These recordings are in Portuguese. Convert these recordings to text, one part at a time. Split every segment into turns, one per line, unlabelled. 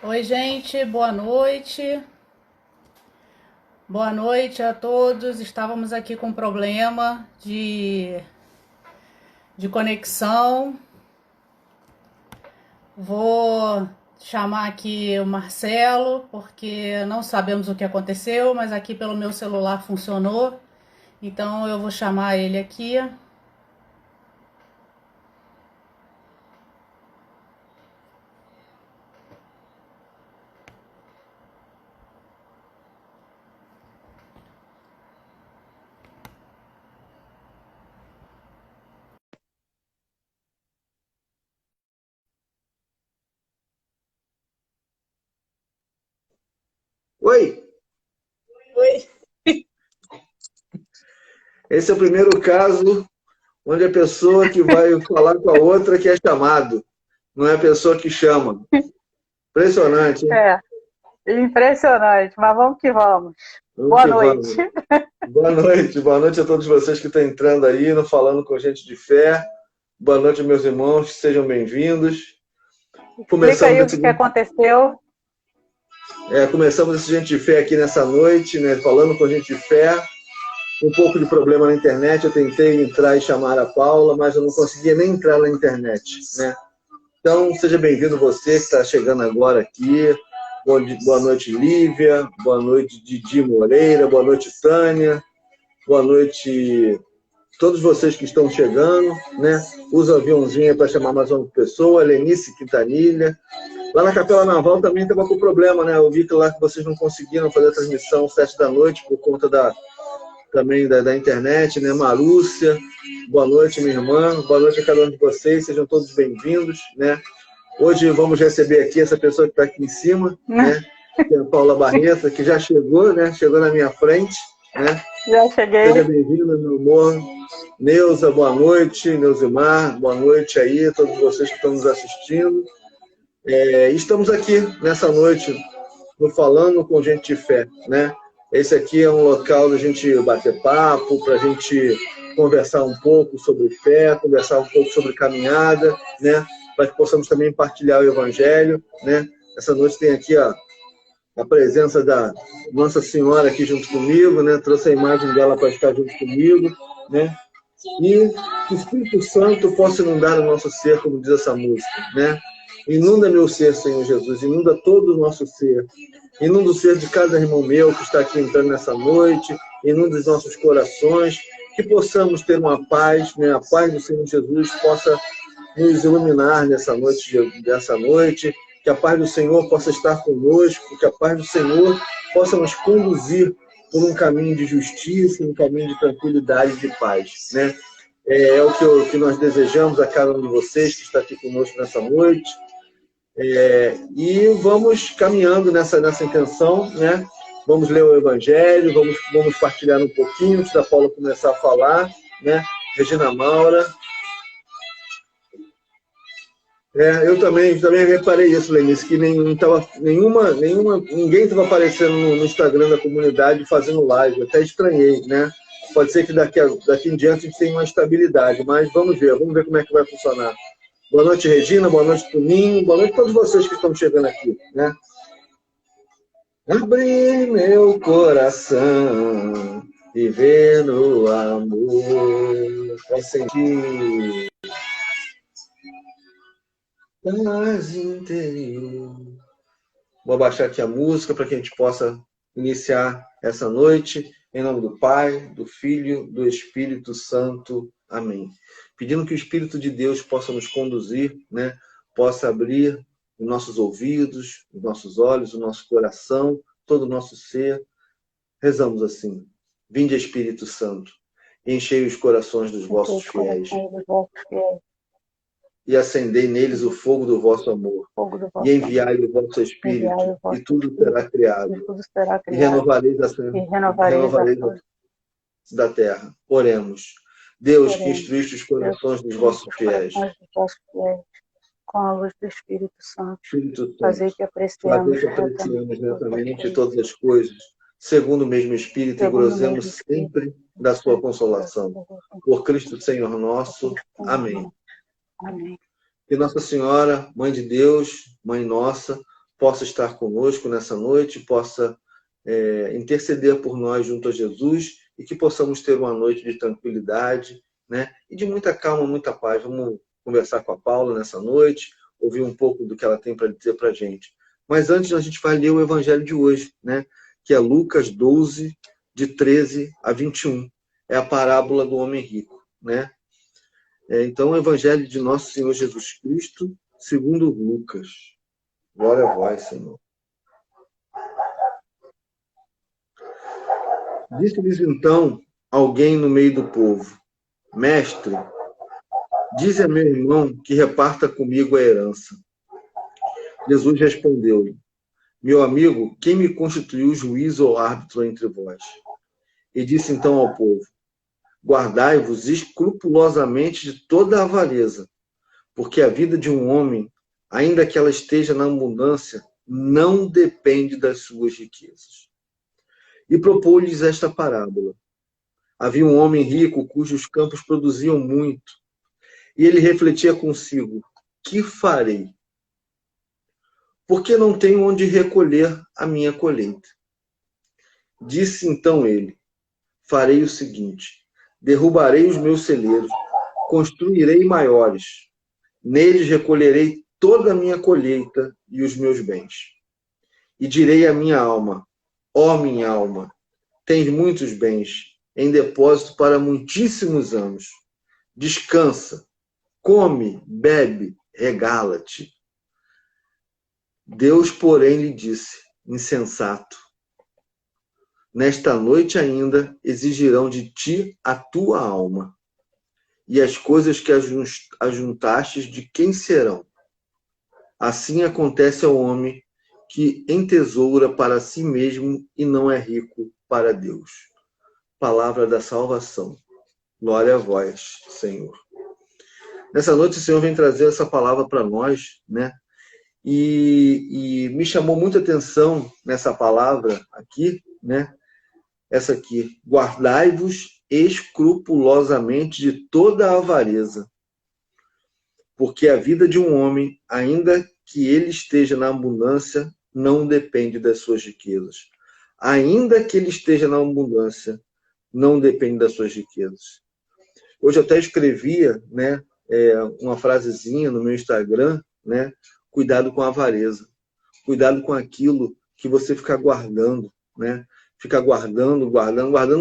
Oi, gente, boa noite. Boa noite a todos. Estávamos aqui com problema de conexão. Vou chamar aqui o Marcelo, porque não sabemos o que aconteceu, mas aqui pelo meu celular funcionou. Então eu vou chamar ele aqui.
Oi,
Oi.
esse é o primeiro caso onde a pessoa que vai falar com a outra que é chamado, não é a pessoa que chama. Impressionante, hein?
É, impressionante, mas vamos que vamos.
Vamos
Boa
que
noite.
vamos. Boa noite a todos vocês que estão entrando aí, no Falando com Gente de Fé. Boa noite, meus irmãos, sejam bem-vindos.
Explica aí o que aconteceu.
Começamos esse Gente de Fé aqui nessa noite, né? Falando com Gente de Fé. Um pouco de problema na internet, eu tentei entrar e chamar a Paula, mas eu não conseguia nem entrar na internet, né? Então, seja bem-vindo você que está chegando agora aqui. Boa noite, Lívia. Boa noite, Didi Moreira. Boa noite, Tânia. Boa noite, todos vocês que estão chegando, né? Usa o aviãozinho para chamar mais uma pessoa. Lenice Quintanilha. Lá na Capela Naval também estava com problema, né? Eu vi que lá que vocês não conseguiram fazer a transmissão às 7 da noite por conta também da internet, né? Marúcia, boa noite, minha irmã, boa noite a cada um de vocês, sejam todos bem-vindos, né? Hoje vamos receber aqui essa pessoa que está aqui em cima, né? Que é a Paula Barreto, que já chegou, né? Chegou na minha frente, né?
Já cheguei.
Seja bem-vinda, meu amor. Neuza, boa noite. Neuzimar, boa noite aí a todos vocês que estão nos assistindo. Estamos aqui nessa noite no Falando com Gente de Fé, né? Esse aqui é um local da gente bater papo, para a gente conversar um pouco sobre fé, conversar um pouco sobre caminhada, né? Para que possamos também partilhar o Evangelho, né? Essa noite tem aqui a presença da Nossa Senhora aqui junto comigo, né? Trouxe a imagem dela para estar junto comigo, né? E que o Espírito Santo possa inundar o nosso ser, como diz essa música, né? Inunda meu ser, Senhor Jesus, inunda todo o nosso ser. Inunda o ser de cada irmão meu que está aqui entrando nessa noite, inunda os nossos corações, que possamos ter uma paz, né? A paz do Senhor Jesus possa nos iluminar nessa noite, que a paz do Senhor possa estar conosco, que a paz do Senhor possa nos conduzir por um caminho de justiça, um caminho de tranquilidade e de paz, né? É o que nós desejamos a cada um de vocês que está aqui conosco nessa noite. E vamos caminhando nessa intenção, né? Vamos ler o Evangelho, vamos partilhar um pouquinho antes da Paula começar a falar, né? Regina Maura. Eu também reparei isso, Lenice, que ninguém estava aparecendo no Instagram da comunidade fazendo live. Eu até estranhei, né? Pode ser que daqui em diante a gente tenha uma estabilidade, mas vamos ver como é que vai funcionar. Boa noite, Regina, boa noite, Toninho, boa noite a todos vocês que estão chegando aqui, né? Abri meu coração e ver no amor, vai sentir paz interior. Vou abaixar aqui a música para que a gente possa iniciar essa noite. Em nome do Pai, do Filho, do Espírito Santo. Amém. Pedindo que o Espírito de Deus possa nos conduzir, né? Possa abrir os nossos ouvidos, os nossos olhos, o nosso coração, todo o nosso ser. Rezamos assim. Vinde, Espírito Santo, e enchei os corações dos vossos fiéis. E acendei neles o fogo do vosso amor. E enviai o vosso Espírito, e tudo será criado. E renovareis da terra. Oremos. Deus, que instruíste os corações dos vossos fiéis.
Com a luz do Espírito Santo.
Fazer que apreciemos retamente todas as coisas, segundo o mesmo Espírito, e gozemos sempre da sua consolação. Por Cristo Senhor nosso. Amém.
Amém.
Que Nossa Senhora, Mãe de Deus, Mãe nossa, possa estar conosco nessa noite, possa interceder por nós junto a Jesus e que possamos ter uma noite de tranquilidade, né? E de muita calma, muita paz. Vamos conversar com a Paula nessa noite, ouvir um pouco do que ela tem para dizer para a gente. Mas antes a gente vai ler o evangelho de hoje, né? Que é Lucas 12, de 13 a 21. É a parábola do homem rico, né? Então, o evangelho de nosso Senhor Jesus Cristo, segundo Lucas. Glória a vós, Senhor. Disse-lhes então alguém no meio do povo: Mestre, dize a meu irmão que reparta comigo a herança. Jesus respondeu-lhe: Meu amigo, quem me constituiu juiz ou árbitro entre vós? E disse então ao povo: Guardai-vos escrupulosamente de toda a avareza, porque a vida de um homem, ainda que ela esteja na abundância, não depende das suas riquezas. E propôs-lhes esta parábola. Havia um homem rico cujos campos produziam muito, e ele refletia consigo: que farei? Porque não tenho onde recolher a minha colheita. Disse então ele: farei o seguinte: derrubarei os meus celeiros, construirei maiores, neles recolherei toda a minha colheita e os meus bens. E direi à minha alma: ó minha alma, tens muitos bens em depósito para muitíssimos anos. Descansa, come, bebe, regala-te. Deus, porém, lhe disse: insensato, nesta noite ainda exigirão de ti a tua alma, e as coisas que ajuntastes de quem serão? Assim acontece ao homem que entesoura para si mesmo e não é rico para Deus. Palavra da salvação. Glória a vós, Senhor. Nessa noite o Senhor vem trazer essa palavra para nós, né? E me chamou muita atenção nessa palavra aqui, né? Essa aqui: guardai-vos escrupulosamente de toda a avareza, porque a vida de um homem, ainda que ele esteja na abundância, não depende das suas riquezas. Ainda que ele esteja na abundância, não depende das suas riquezas. Hoje eu até escrevia, né, uma frasezinha no meu Instagram, né? Cuidado com a avareza. Cuidado com aquilo que você fica guardando, né? Fica guardando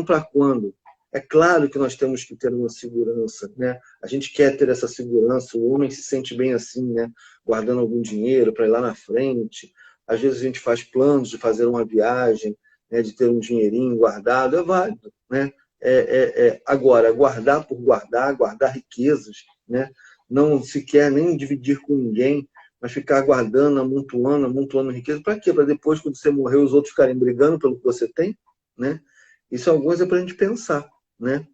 para quando? É claro que nós temos que ter uma segurança, né? A gente quer ter essa segurança, o homem se sente bem assim, né? Guardando algum dinheiro para ir lá na frente. Às vezes a gente faz planos de fazer uma viagem, né? De ter um dinheirinho guardado, é válido, né? Agora, guardar por guardar riquezas, né? Não se quer nem dividir com ninguém, mas ficar guardando, amontoando riqueza, para quê? Para depois, quando você morrer, os outros ficarem brigando pelo que você tem, né? Isso algumas é para a gente pensar, né?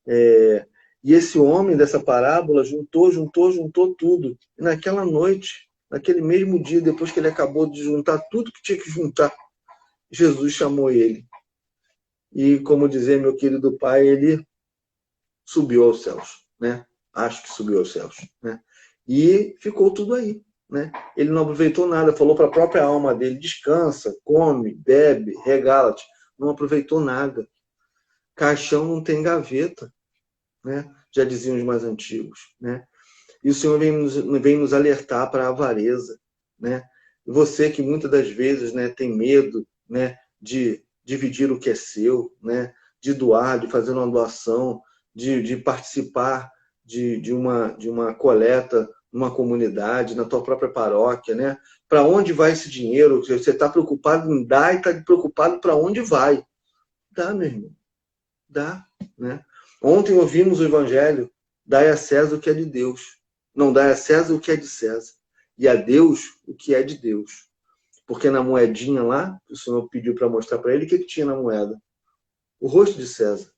E esse homem dessa parábola juntou tudo. E naquela noite, naquele mesmo dia, depois que ele acabou de juntar tudo que tinha que juntar, Jesus chamou ele. E, como dizia meu querido pai, ele subiu aos céus, né? Acho que subiu aos céus, né? E ficou tudo aí, né? Ele não aproveitou nada, falou para a própria alma dele: descansa, come, bebe, regala-te. Não aproveitou nada. Caixão não tem gaveta, né? Já diziam os mais antigos, né? E o Senhor vem nos alertar para a avareza, né? Você que muitas das vezes, né, tem medo, né, de dividir o que é seu, né, de doar, de fazer uma doação, de participar de uma coleta numa comunidade, na tua própria paróquia, né? Para onde vai esse dinheiro? Você está preocupado em dar e está preocupado para onde vai. Dá, meu irmão. Dá, né? Ontem ouvimos o Evangelho: dai a César o que é de Deus. Não, dai a César o que é de César. E a Deus o que é de Deus. Porque na moedinha lá, o Senhor pediu para mostrar para ele, o que tinha na moeda? O rosto de César,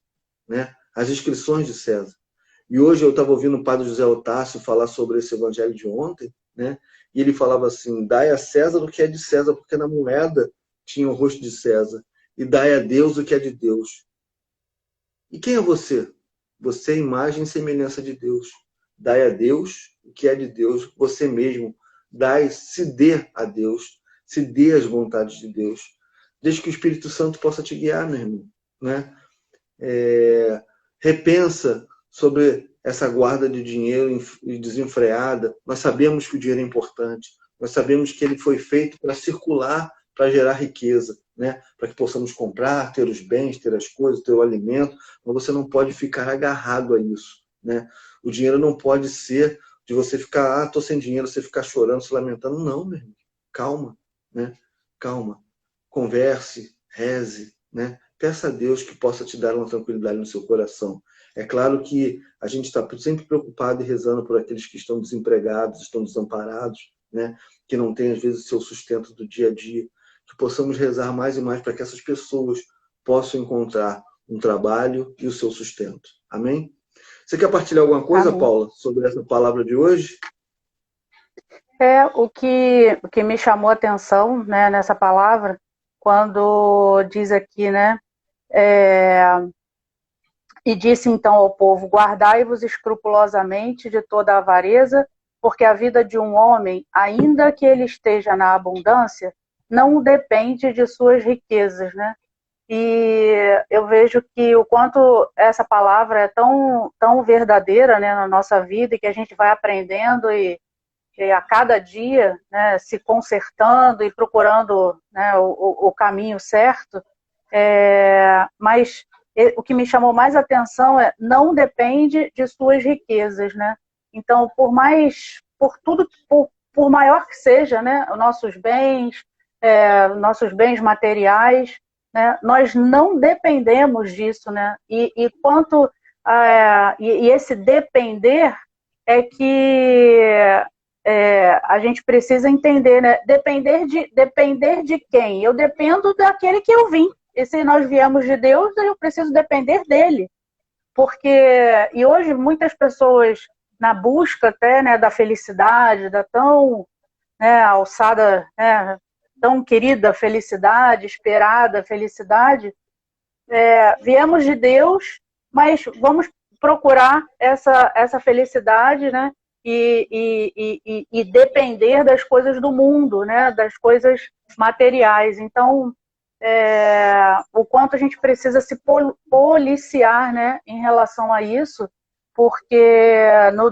né? As inscrições de César. E hoje eu estava ouvindo o padre José Otácio falar sobre esse Evangelho de ontem, né? E ele falava assim: dai a César o que é de César, porque na moeda tinha o rosto de César. E dai a Deus o que é de Deus. E quem é você? Você é imagem e semelhança de Deus. Dai a Deus o que é de Deus, você mesmo. Se dê a Deus, se dê às vontades de Deus. Deixe que o Espírito Santo possa te guiar, meu irmão, né? Repensa sobre essa guarda de dinheiro desenfreada. Nós sabemos que o dinheiro é importante, nós sabemos que ele foi feito para circular, para gerar riqueza, né? Para que possamos comprar, ter os bens, ter as coisas, ter o alimento, mas você não pode ficar agarrado a isso, né? O dinheiro não pode ser de você ficar, estou sem dinheiro, você ficar chorando, se lamentando. Não, meu irmão. Calma, né? Calma. Converse, reze, né? Peça a Deus que possa te dar uma tranquilidade no seu coração. É claro que a gente está sempre preocupado e rezando por aqueles que estão desempregados, estão desamparados, né? Que não têm, às vezes, o seu sustento do dia a dia. Que possamos rezar mais e mais para que essas pessoas possam encontrar um trabalho e o seu sustento. Amém? Você quer partilhar alguma coisa,
Amém.
Paula, sobre essa palavra de hoje?
O que me chamou a atenção, né, nessa palavra, quando diz aqui, né, e disse então ao povo, guardai-vos escrupulosamente de toda a avareza, porque a vida de um homem, ainda que ele esteja na abundância, não depende de suas riquezas, né? E eu vejo que o quanto essa palavra é tão, tão verdadeira, né, na nossa vida, e que a gente vai aprendendo e a cada dia, né, se consertando e procurando, né, o caminho certo. Mas o que me chamou mais atenção não depende de suas riquezas, né? Então, por maior que seja, né, nossos bens materiais, né, nós não dependemos disso, né? E esse depender é que a gente precisa entender, né? Depender de quem? Eu dependo daquele que eu vim. E se nós viemos de Deus, eu preciso depender dele. E hoje muitas pessoas, na busca até, né, da felicidade, da tão, né, alçada, né, tão querida felicidade, esperada felicidade, viemos de Deus, mas vamos procurar essa felicidade, né? E depender das coisas do mundo, né? Das coisas materiais. Então, o quanto a gente precisa se policiar, né, em relação a isso, porque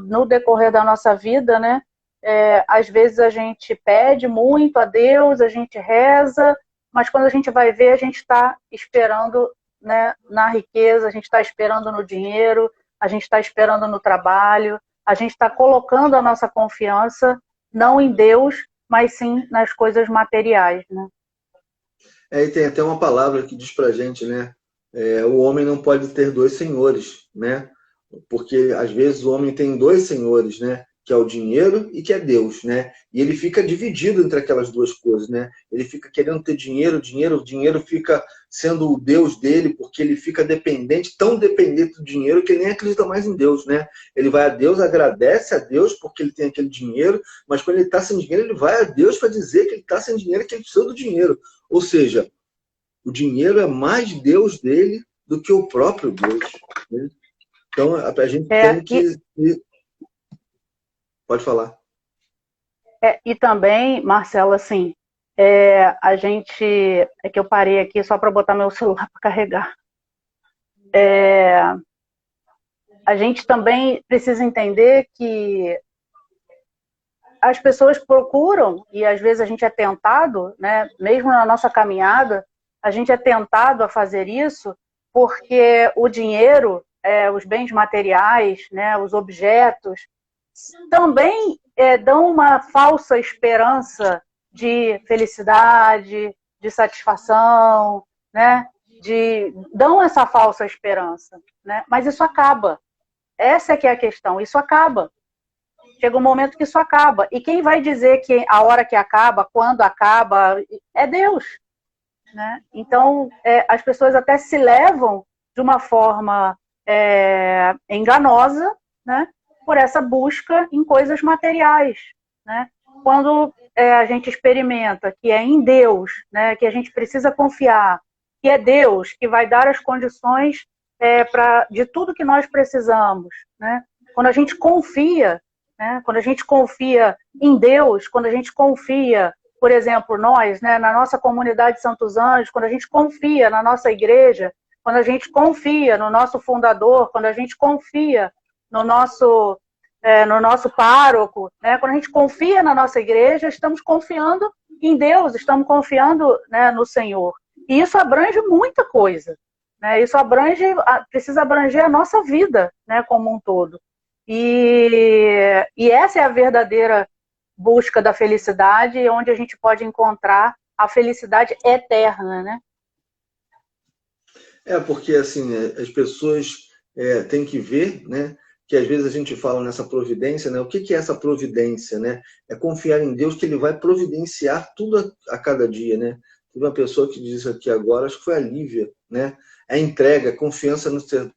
no decorrer da nossa vida, né, às vezes a gente pede muito a Deus, a gente reza, mas quando a gente vai ver, a gente está esperando, né, na riqueza, a gente está esperando no dinheiro, a gente está esperando no trabalho, a gente está colocando a nossa confiança não em Deus, mas sim nas coisas materiais, né?
E tem até uma palavra que diz pra gente, né? O homem não pode ter dois senhores, né? Porque às vezes o homem tem dois senhores, né? Que é o dinheiro e que é Deus, né? E ele fica dividido entre aquelas duas coisas, né? Ele fica querendo ter dinheiro, o dinheiro fica sendo o Deus dele, porque ele fica dependente, tão dependente do dinheiro que ele nem acredita mais em Deus, né? Ele vai a Deus, agradece a Deus porque ele tem aquele dinheiro, mas quando ele está sem dinheiro, ele vai a Deus para dizer que ele está sem dinheiro, que ele precisa do dinheiro. Ou seja, o dinheiro é mais Deus dele do que o próprio Deus, né? Então, a gente tem que... Pode falar.
E também, Marcelo, assim, a gente... É que eu parei aqui só para botar meu celular para carregar. A gente também precisa entender que as pessoas procuram, e às vezes a gente é tentado, né, mesmo na nossa caminhada, a gente é tentado a fazer isso porque o dinheiro, os bens materiais, né, os objetos, também dão uma falsa esperança de felicidade, de satisfação, né? Dão essa falsa esperança, né? Mas isso acaba. Essa é que é a questão, isso acaba. Chega um momento que isso acaba. E quem vai dizer que a hora que acaba, quando acaba, é Deus, né? Então, as pessoas até se levam de uma forma enganosa, né? Por essa busca em coisas materiais, né? Quando a gente experimenta que é em Deus, né, que a gente precisa confiar, que é Deus que vai dar as condições de tudo que nós precisamos, né? Quando a gente confia, né, quando a gente confia em Deus, quando a gente confia, por exemplo, nós, né, na nossa comunidade de Santos Anjos, quando a gente confia na nossa igreja, quando a gente confia no nosso fundador, quando a gente confia no nosso pároco, né, quando a gente confia na nossa igreja, estamos confiando em Deus, estamos confiando, né, no Senhor. E isso abrange muita coisa, né? Isso precisa abranger a nossa vida, né, como um todo. E essa é a verdadeira busca da felicidade, onde a gente pode encontrar a felicidade eterna, né?
Porque assim, as pessoas têm que ver, né, que às vezes a gente fala nessa providência, né? O que é essa providência, né? É confiar em Deus que Ele vai providenciar tudo a cada dia, né? Teve uma pessoa que disse aqui agora, acho que foi a Lívia, né? A entrega, a confiança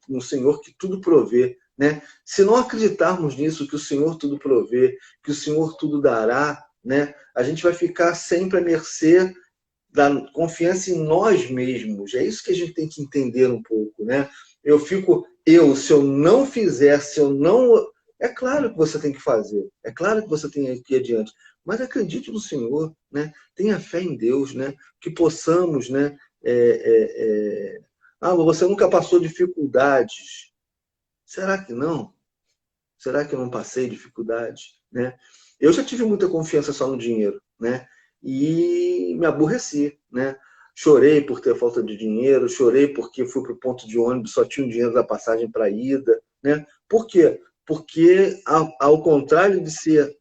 no Senhor que tudo provê, né? Se não acreditarmos nisso, que o Senhor tudo provê, que o Senhor tudo dará, né? A gente vai ficar sempre à mercê da confiança em nós mesmos. É isso que a gente tem que entender um pouco, né? Se eu não fizer, se eu não... É claro que você tem que fazer, é claro que você tem que ir adiante, mas acredite no Senhor, né? Tenha fé em Deus, né? Que possamos, né? Mas você nunca passou dificuldades. Será que não? Será que eu não passei dificuldade, né? Eu já tive muita confiança só no dinheiro, né? E me aborreci, né? Chorei por ter falta de dinheiro, chorei porque fui para o ponto de ônibus, só tinha o dinheiro da passagem para a ida, né? Por quê? Porque, ao contrário de ser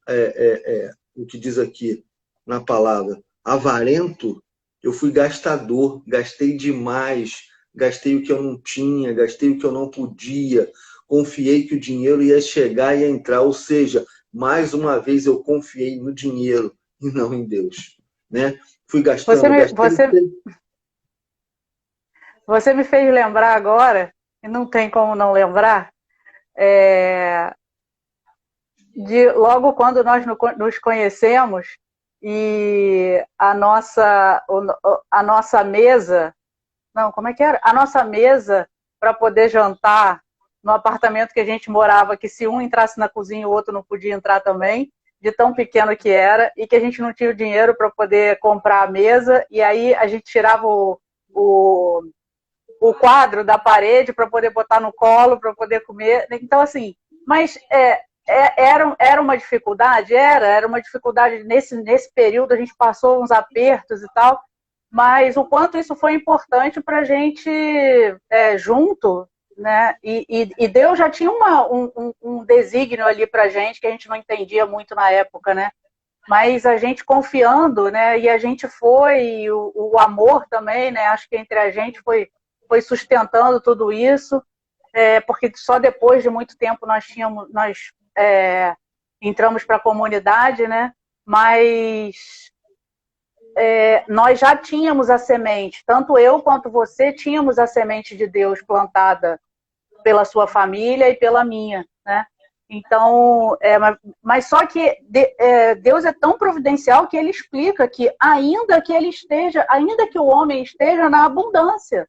o que diz aqui na palavra, avarento, eu fui gastador, gastei demais, gastei o que eu não tinha, gastei o que eu não podia, confiei que o dinheiro ia chegar e ia entrar, ou seja, mais uma vez eu confiei no dinheiro e não em Deus, né? Fui gastando,
Você me fez lembrar agora, e não tem como não lembrar, de logo quando nós nos conhecemos e a nossa mesa, não, como é que era? A nossa mesa para poder jantar no apartamento que a gente morava, que se um entrasse na cozinha, o outro não podia entrar também, de tão pequeno que era, e que a gente não tinha o dinheiro para poder comprar a mesa, e aí a gente tirava o quadro da parede para poder botar no colo, para poder comer. Então, assim, mas era uma dificuldade? Era uma dificuldade nesse período, a gente passou uns apertos e tal, mas o quanto isso foi importante para a gente junto, né? E Deus já tinha um desígnio ali para a gente que a gente não entendia muito na época, né? Mas a gente confiando, né? E a gente foi, o amor também, né? Acho que entre a gente foi sustentando tudo isso, porque só depois de muito tempo nós entramos para a comunidade, né? Mas nós já tínhamos a semente, tanto eu quanto você tínhamos a semente de Deus plantada pela sua família e pela minha, né? Então, mas só que Deus é tão providencial que Ele explica que ainda que o homem esteja na abundância,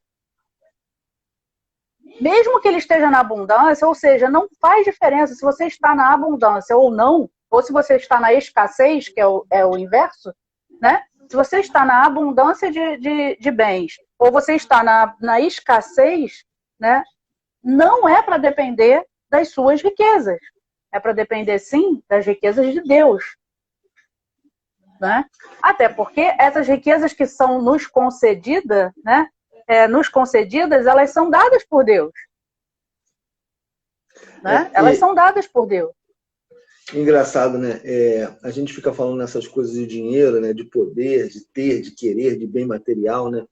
mesmo que ele esteja na abundância, ou seja, não faz diferença se você está na abundância ou não, ou se você está na escassez, que é o inverso, né? Se você está na abundância de bens, ou você está na escassez, né? Não é para depender das suas riquezas. É para depender, sim, das riquezas de Deus. Né? Até porque essas riquezas que são nos concedidas, né? Elas são dadas por Deus. Né? Elas são dadas por Deus.
Engraçado, né? A gente fica falando nessas coisas de dinheiro, né? De poder, de ter, de querer, de bem material, né?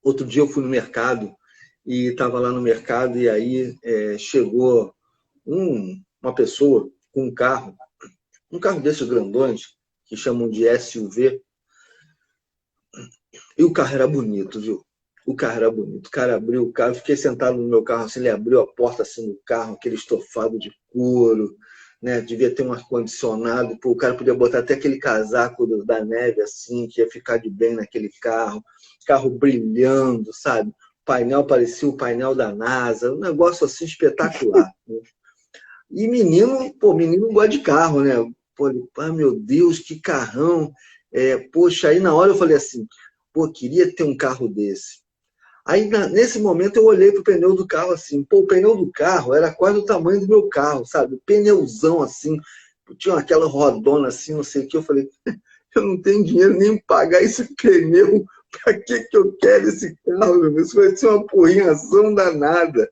Outro dia eu fui no mercado e estava lá no mercado e aí chegou uma pessoa com um carro desses grandões, que chamam de SUV, e o carro era bonito, viu? O carro era bonito. O cara abriu o carro, eu fiquei sentado no meu carro, assim, ele abriu a porta assim no carro, aquele estofado de couro, né? Devia ter um ar-condicionado, o cara podia botar até aquele casaco da neve, assim, que ia ficar de bem naquele carro brilhando, sabe? O painel parecia o painel da NASA, um negócio assim espetacular. Né? E menino gosta de carro, né? Pô, meu Deus, que carrão! Poxa, aí na hora eu falei assim, pô, queria ter um carro desse. Aí, nesse momento, eu olhei pro pneu do carro assim. Pô, o pneu do carro era quase o tamanho do meu carro, sabe? Pneuzão assim. Tinha aquela rodona assim, não sei o que. Eu falei, eu não tenho dinheiro nem para pagar esse pneu. Para que eu quero esse carro, meu Deus? Isso vai ser uma porrinhação danada.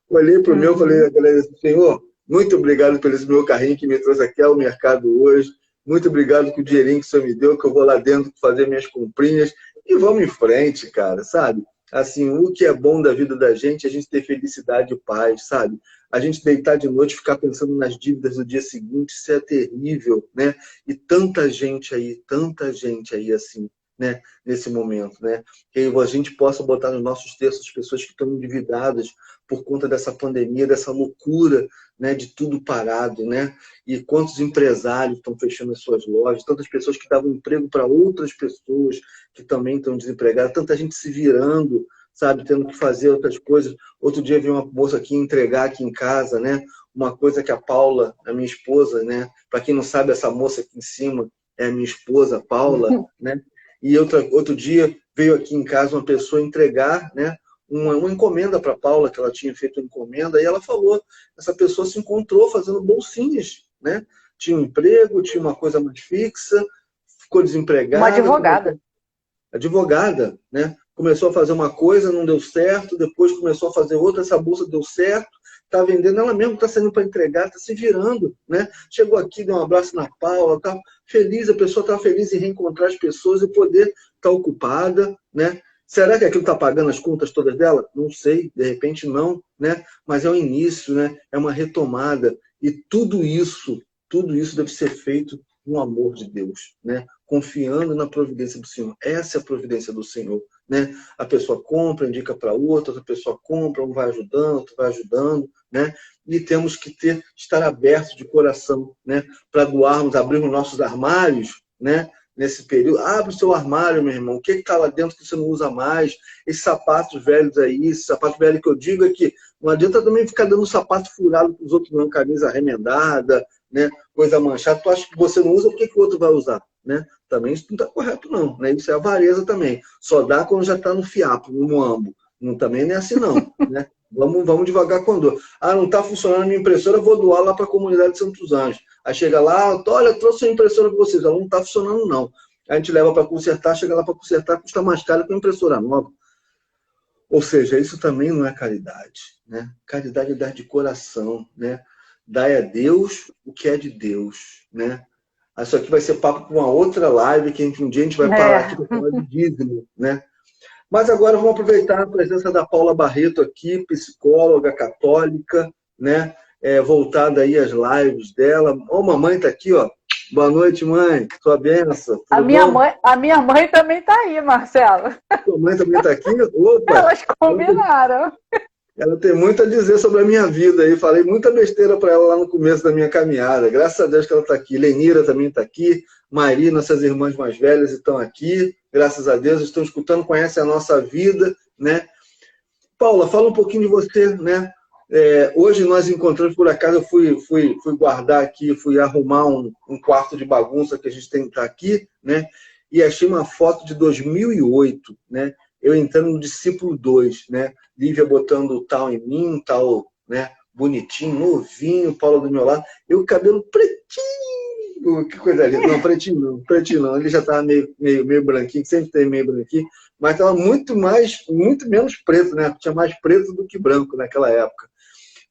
Olhei pro meu e falei, galera, Senhor, muito obrigado pelo esse meu carrinho que me trouxe aqui ao mercado hoje. Muito obrigado pelo dinheirinho que o Senhor me deu, que eu vou lá dentro fazer minhas comprinhas. E vamos em frente, cara, sabe? Assim, o que é bom da vida da gente é a gente ter felicidade e paz, sabe? A gente deitar de noite e ficar pensando nas dívidas do dia seguinte, isso é terrível, né? E tanta gente aí assim, né? Nesse momento, né? Que a gente possa botar nos nossos textos pessoas que estão endividadas por conta dessa pandemia, dessa loucura, né? De tudo parado, né? E quantos empresários estão fechando as suas lojas, tantas pessoas que davam emprego para outras pessoas que também estão desempregadas, tanta gente se virando, sabe, tendo que fazer outras coisas. Outro dia vi uma moça aqui entregar aqui em casa, né, uma coisa que a Paula, a minha esposa, né, para quem não sabe, essa moça aqui em cima é a minha esposa, Paula, né, e outro dia veio aqui em casa uma pessoa entregar, né, uma encomenda para a Paula, que ela tinha feito uma encomenda, e ela falou, essa pessoa se encontrou fazendo bolsinhas, né, tinha um emprego, tinha uma coisa mais fixa, ficou
Uma
desempregada,
advogada.
advogada, né? Começou a fazer uma coisa, não deu certo, depois começou a fazer outra, essa bolsa deu certo, está vendendo, ela mesma está saindo para entregar, está se virando, né? Chegou aqui, deu um abraço na Paula, tá feliz, a pessoa está feliz em reencontrar as pessoas e poder estar ocupada, né? Será que aquilo está pagando as contas todas dela? Não sei, de repente não, né? Mas é o início, né? É uma retomada. E tudo isso deve ser feito no amor de Deus, né? Confiando na providência do Senhor. Essa é a providência do Senhor, né? A pessoa compra, indica para outra pessoa compra, um vai ajudando, outro vai ajudando, né? E temos que estar abertos de coração, né? Para doarmos, abrirmos nossos armários, né? Nesse período, abre o seu armário, meu irmão. O que está lá dentro que você não usa mais? Esses sapatos velhos aí, esse sapato velho que eu digo é que não adianta também ficar dando sapato furado para os outros, não, camisa remendada, né? Coisa manchada. Tu acha que você não usa, por que o outro vai usar? Né? Também isso não está correto, não. Né? Isso é avareza também. Só dá quando já está no fiapo, no moambo. Não, também não é assim, não. Né? Vamos devagar com dor. Ah, não está funcionando a minha impressora, vou doar lá para a comunidade de Santos Anjos. Aí chega lá, olha, eu trouxe a impressora para vocês. Ela não está funcionando, não. Aí a gente leva para consertar, chega lá para consertar, custa mais caro que a impressora nova. Ou seja, isso também não é caridade. Né? Caridade é dar de coração. Né? Dai a Deus o que é de Deus. Né? Isso aqui vai ser papo para uma outra live, que um dia a gente vai parar aqui para falar de dízimo, né? Mas agora vamos aproveitar a presença da Paula Barreto aqui, psicóloga católica, né? Voltada aí às lives dela. Ó, mamãe está aqui, ó. Boa noite, mãe. Sua benção.
A minha mãe também está aí, Marcelo.
Sua mãe também está aqui? Opa!
Elas combinaram.
Ela tem muito a dizer sobre a minha vida aí. Falei muita besteira para ela lá no começo da minha caminhada. Graças a Deus que ela está aqui. Lenira também está aqui. Mari, nossas irmãs mais velhas, estão aqui. Graças a Deus, estão escutando, conhecem a nossa vida, né? Paula, fala um pouquinho de você, né? Hoje nós encontramos, por acaso, eu fui guardar aqui, fui arrumar um quarto de bagunça que a gente tem que estar aqui, né? E achei uma foto de 2008, né? Eu entrando no discípulo 2, né? Lívia botando o tal em mim, tal, né? Bonitinho, novinho, Paula do meu lado. Eu com o cabelo pretinho, que coisa linda. Não, pretinho não. Ele já estava meio branquinho, sempre tem meio branquinho, mas estava muito menos preto, né? Tinha mais preto do que branco naquela época.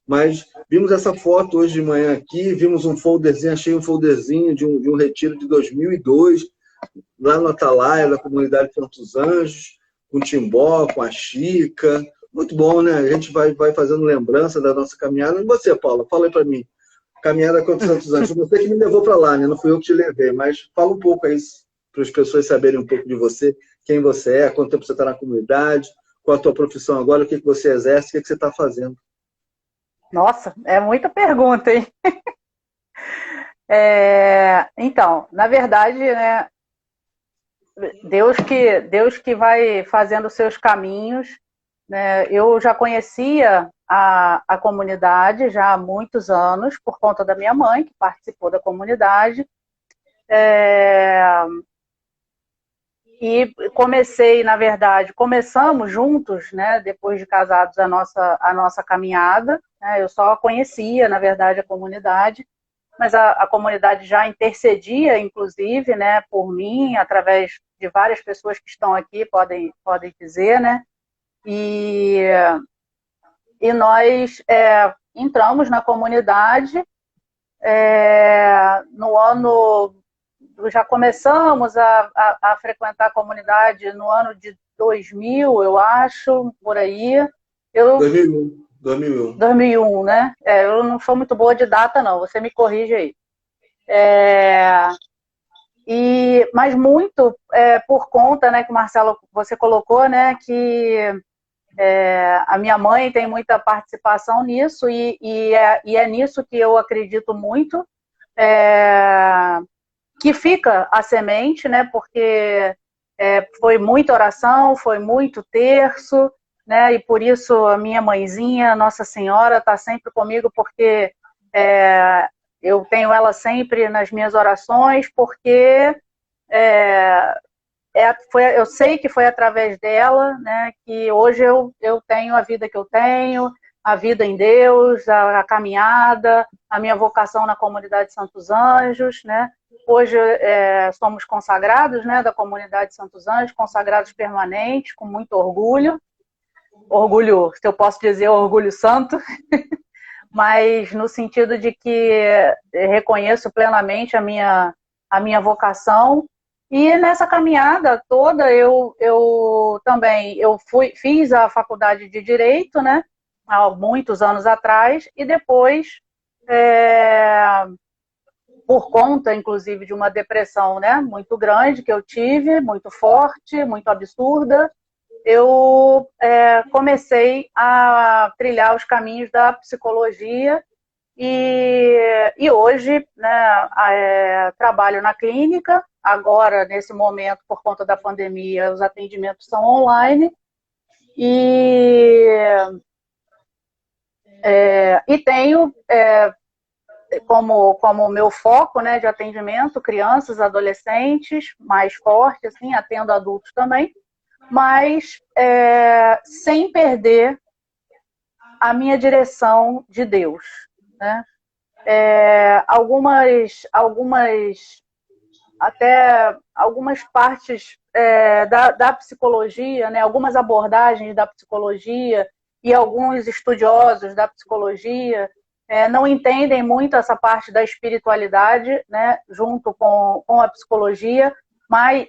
Mas vimos essa foto hoje de manhã aqui, vimos um folderzinho, achei um folderzinho de um retiro de 2002, lá no Atalaia, da comunidade de Santos Anjos, com o Timbó, com a Chica. Muito bom, né? A gente vai fazendo lembrança da nossa caminhada. E você, Paula, fala aí para mim. Caminhada contra Santos Anjos. Você que me levou para lá, né? Não fui eu que te levei, mas fala um pouco aí para as pessoas saberem um pouco de você, quem você é, quanto tempo você está na comunidade, qual a tua profissão agora, o que você exerce, o que você está fazendo.
Nossa, é muita pergunta, hein? Então, na verdade, né, Deus que vai fazendo os seus caminhos, né? Eu já conhecia a comunidade já há muitos anos, por conta da minha mãe, que participou da comunidade. E começamos juntos, né, depois de casados, a nossa caminhada. Né, eu só conhecia, na verdade, a comunidade, mas a comunidade já intercedia, inclusive, né, por mim, através de várias pessoas que estão aqui, podem dizer, né? E nós entramos na comunidade no ano... Já começamos a frequentar a comunidade no ano de 2000, eu acho, por aí. 2001, né? Eu não sou muito boa de data, não. Você me corrige aí. Mas muito por conta, né, que Marcelo, você colocou, né, que a minha mãe tem muita participação nisso e é nisso que eu acredito muito, que fica a semente, né, porque foi muita oração, foi muito terço, né, e por isso a minha mãezinha, Nossa Senhora, está sempre comigo, porque eu tenho ela sempre nas minhas orações, porque eu sei que foi através dela, né, que hoje eu tenho a vida que eu tenho, a vida em Deus, a caminhada, a minha vocação na comunidade Santos Anjos, né? Hoje somos consagrados, né, da comunidade Santos Anjos, consagrados permanentes, com muito orgulho, se eu posso dizer, orgulho santo, mas no sentido de que reconheço plenamente a minha vocação. E nessa caminhada toda eu também fiz a faculdade de Direito, né, há muitos anos atrás, e depois, por conta, inclusive, de uma depressão, né, muito grande que eu tive, muito forte, muito absurda, eu comecei a trilhar os caminhos da psicologia e hoje, né, trabalho na clínica. Agora, nesse momento, por conta da pandemia, os atendimentos são online e tenho como meu foco, né, de atendimento crianças, adolescentes, mais forte, assim, atendo adultos também, mas sem perder a minha direção de Deus, né? Algumas partes da psicologia, né, algumas abordagens da psicologia e alguns estudiosos da psicologia não entendem muito essa parte da espiritualidade, né, junto com a psicologia,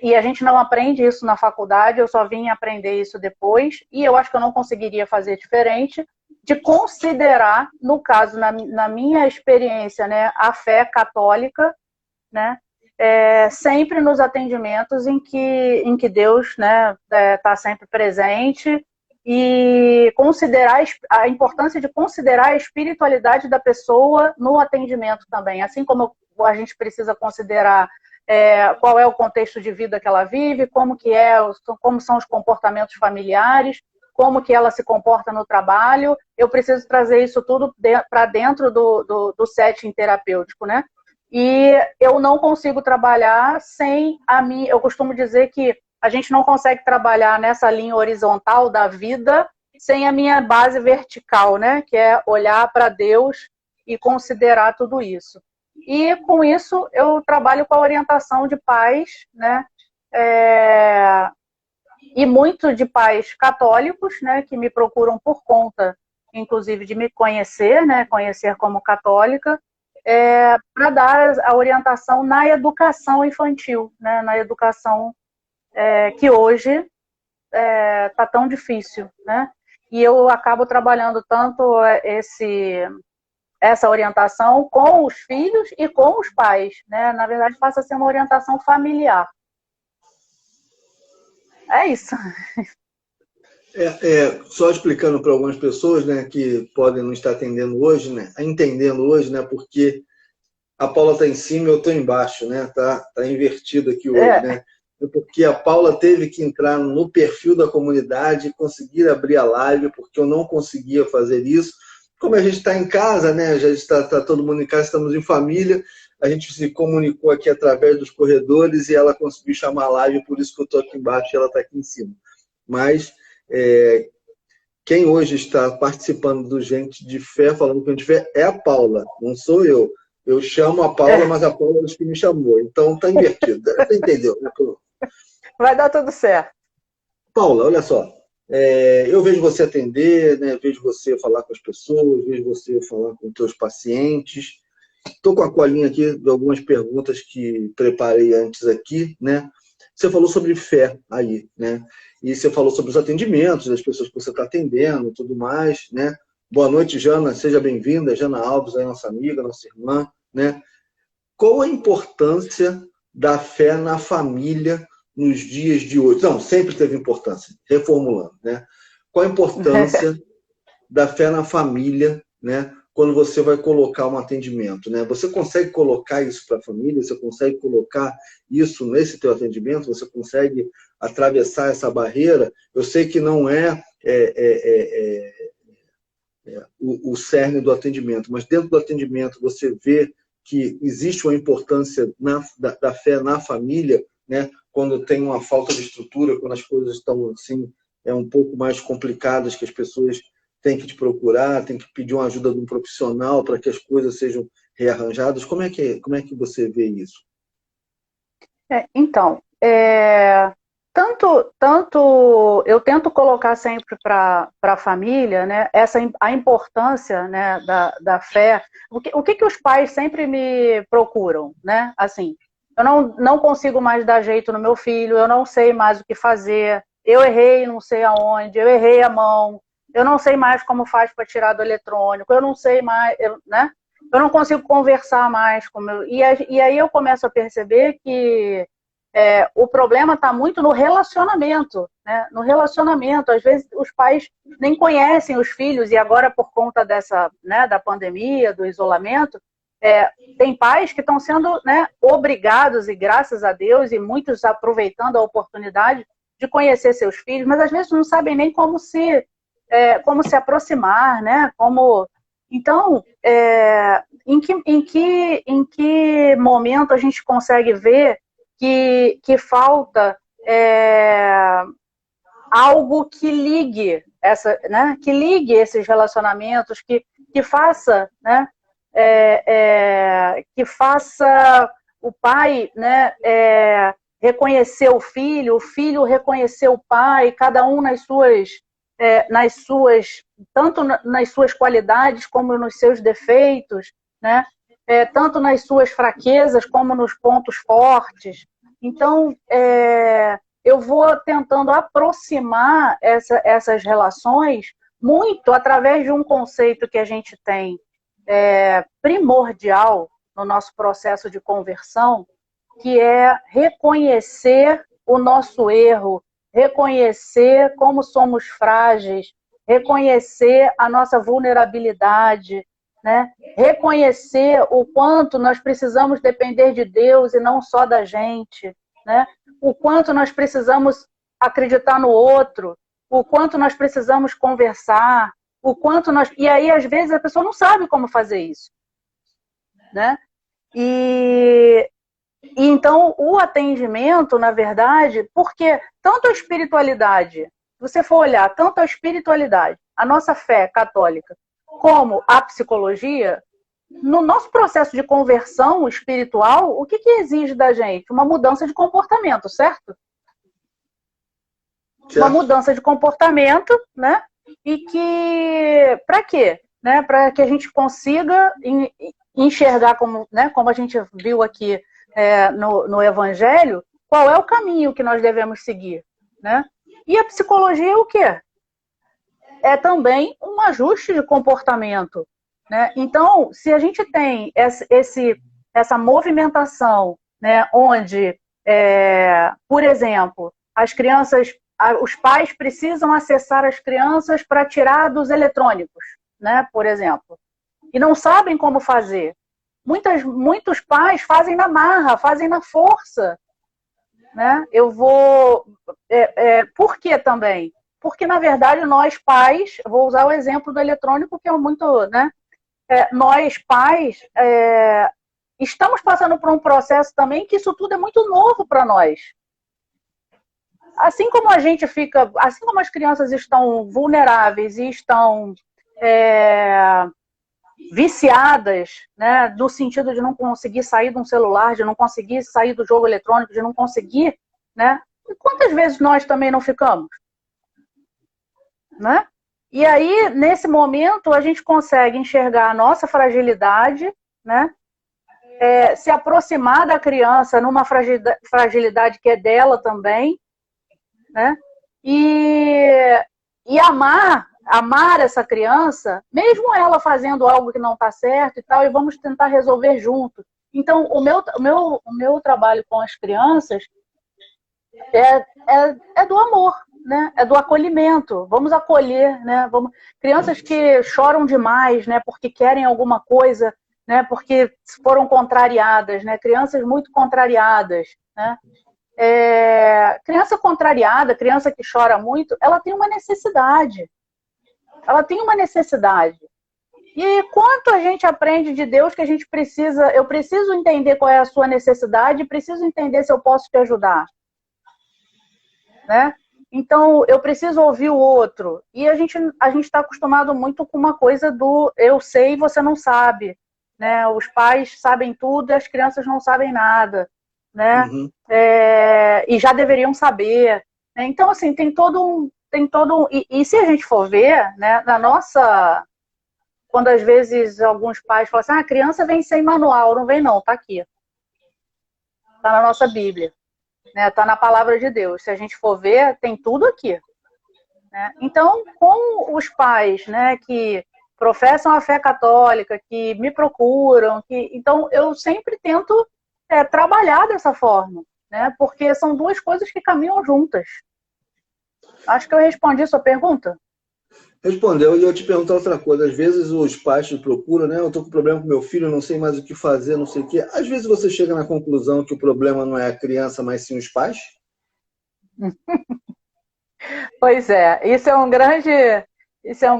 e a gente não aprende isso na faculdade, eu só vim aprender isso depois, e eu acho que eu não conseguiria fazer diferente, de considerar, no caso, na minha experiência, né, a fé católica, né, sempre nos atendimentos em que Deus, né, tá sempre presente, e considerar a importância de considerar a espiritualidade da pessoa no atendimento também, assim como a gente precisa considerar qual é o contexto de vida que ela vive, como são os comportamentos familiares, como que ela se comporta no trabalho. Eu preciso trazer isso tudo para dentro do setting terapêutico, né? E eu não consigo trabalhar sem eu costumo dizer que a gente não consegue trabalhar nessa linha horizontal da vida sem a minha base vertical, né? Que é olhar para Deus e considerar tudo isso. E com isso eu trabalho com a orientação de pais, né? E muito de pais católicos, né? Que me procuram por conta, inclusive, de me conhecer, né? Conhecer como católica, para dar a orientação na educação infantil, né? Na educação que hoje está tão difícil, né? E eu acabo trabalhando tanto essa orientação com os filhos e com os pais, né? Na verdade, passa a ser uma orientação familiar. É isso.
Só explicando para algumas pessoas, né, que podem não estar entendendo hoje, né, porque a Paula está em cima e eu estou embaixo, né? Tá invertido aqui hoje, né? Porque a Paula teve que entrar no perfil da comunidade e conseguir abrir a live, porque eu não conseguia fazer isso. Como a gente está em casa, né? Já está todo mundo em casa, estamos em família, a gente se comunicou aqui através dos corredores e ela conseguiu chamar a live, por isso que eu estou aqui embaixo e ela está aqui em cima. Mas quem hoje está participando do Gente de Fé, falando com Gente de Fé, é a Paula, não sou eu. Eu chamo a Paula, mas a Paula é que me chamou. Então está invertido. Você entendeu?
Vai dar tudo certo.
Paula, olha só. Eu vejo você atender, né? Vejo você falar com as pessoas, vejo você falar com os seus pacientes. Estou com a colinha aqui de algumas perguntas que preparei antes aqui, né? Você falou sobre fé aí, né? E você falou sobre os atendimentos das pessoas que você está atendendo e tudo mais, né? Boa noite, Jana. Seja bem-vinda. Jana Alves, é nossa amiga, nossa irmã, né? Qual a importância da fé na família nos dias de hoje? Não, sempre teve importância. Reformulando, né? Qual a importância da fé na família, né? Quando você vai colocar um atendimento, né? Você consegue colocar isso para a família? Você consegue colocar isso nesse teu atendimento? Você consegue atravessar essa barreira? Eu sei que não o cerne do atendimento, mas dentro do atendimento você vê que existe uma importância da fé na família, né? Quando tem uma falta de estrutura, quando as coisas estão assim, um pouco mais complicadas, que as pessoas têm que te procurar, têm que pedir uma ajuda de um profissional para que as coisas sejam rearranjadas. Como é que você vê isso?
Então, tanto eu tento colocar sempre para a família, né, a importância, né, da fé. O que os pais sempre me procuram, né? Assim, eu não consigo mais dar jeito no meu filho, eu não sei mais o que fazer, eu errei não sei aonde, eu errei a mão, eu não sei mais como faz para tirar do eletrônico, eu não sei mais, né? Eu não consigo conversar mais com meu... E aí eu começo a perceber que o problema está muito no relacionamento, né? No relacionamento. Às vezes os pais nem conhecem os filhos e agora por conta dessa, né, da pandemia, do isolamento, tem pais que estão sendo, né, obrigados, e graças a Deus, e muitos aproveitando a oportunidade de conhecer seus filhos, mas às vezes não sabem nem como se aproximar, né? Então, em que momento a gente consegue ver que falta algo que ligue né? Que ligue esses relacionamentos, que faça, né? Que faça o pai, né, reconhecer o filho reconhecer o pai, cada um tanto nas suas qualidades como nos seus defeitos, né? Tanto nas suas fraquezas como nos pontos fortes. Então, eu vou tentando aproximar essas relações muito através de um conceito que a gente tem primordial no nosso processo de conversão, que é reconhecer o nosso erro, reconhecer como somos frágeis, reconhecer a nossa vulnerabilidade, né? Reconhecer o quanto nós precisamos depender de Deus e não só da gente, né? O quanto nós precisamos acreditar no outro, o quanto nós precisamos conversar, e aí às vezes a pessoa não sabe como fazer isso, né? E então o atendimento, na verdade, porque tanto a espiritualidade, se você for olhar, tanto a espiritualidade, a nossa fé católica, como a psicologia, no nosso processo de conversão espiritual, o que exige da gente? Uma mudança de comportamento, certo? Uma mudança de comportamento, né? E que, para quê? Né? Para que a gente consiga enxergar, como, né, como a gente viu aqui no Evangelho, qual é o caminho que nós devemos seguir, né? E a psicologia é o quê? É também um ajuste de comportamento, né? Então, se a gente tem essa movimentação, né, onde, por exemplo, os pais precisam acessar as crianças para tirar dos eletrônicos, né, por exemplo, e não sabem como fazer. Muitos pais fazem na marra, fazem na força, né? Por que também? Porque, na verdade, nós pais, vou usar o exemplo do eletrônico, que é muito, né? Nós pais estamos passando por um processo também que isso tudo é muito novo para nós. Assim como assim como as crianças estão vulneráveis e estão viciadas, né, no sentido de não conseguir sair de um celular, de não conseguir sair do jogo eletrônico, de não conseguir, né? E quantas vezes nós também não ficamos? Né? E aí, nesse momento, a gente consegue enxergar a nossa fragilidade, né? Se aproximar da criança numa fragilidade que é dela também, né? E amar essa criança, mesmo ela fazendo algo que não está certo e tal, e vamos tentar resolver junto. Então, o meu trabalho com as crianças é do amor, né? É do acolhimento. Vamos acolher, né? Crianças que choram demais, né? Porque querem alguma coisa, né? Porque foram contrariadas, né? Crianças muito contrariadas, né? Criança contrariada, criança que chora muito, ela tem uma necessidade. Ela tem uma necessidade. E quanto a gente aprende de Deus que a gente precisa, eu preciso entender qual é a sua necessidade, preciso entender se eu posso te ajudar. Né? Então, eu preciso ouvir o outro. E a gente está acostumado muito com uma coisa do eu sei e você não sabe. Né? Os pais sabem tudo e as crianças não sabem nada. Né?
Uhum.
E já deveriam saber. Né? Então, assim, tem todo um... E se a gente for ver, né, quando às vezes alguns pais falam assim, a criança vem sem manual, não vem não, tá aqui. Tá na nossa Bíblia. Né, tá na palavra de Deus. Se a gente for ver, tem tudo aqui. Né? Então, com os pais, né, que professam a fé católica, que me procuram, então eu sempre tento trabalhar dessa forma, né, porque são duas coisas que caminham juntas. Acho que eu respondi a sua pergunta.
Respondeu, e eu te perguntar outra coisa. Às vezes os pais te procuram, né? Eu tô com problema com meu filho, não sei mais o que fazer, não sei o quê. Às vezes você chega na conclusão que o problema não é a criança, mas sim os pais?
Pois é, isso é um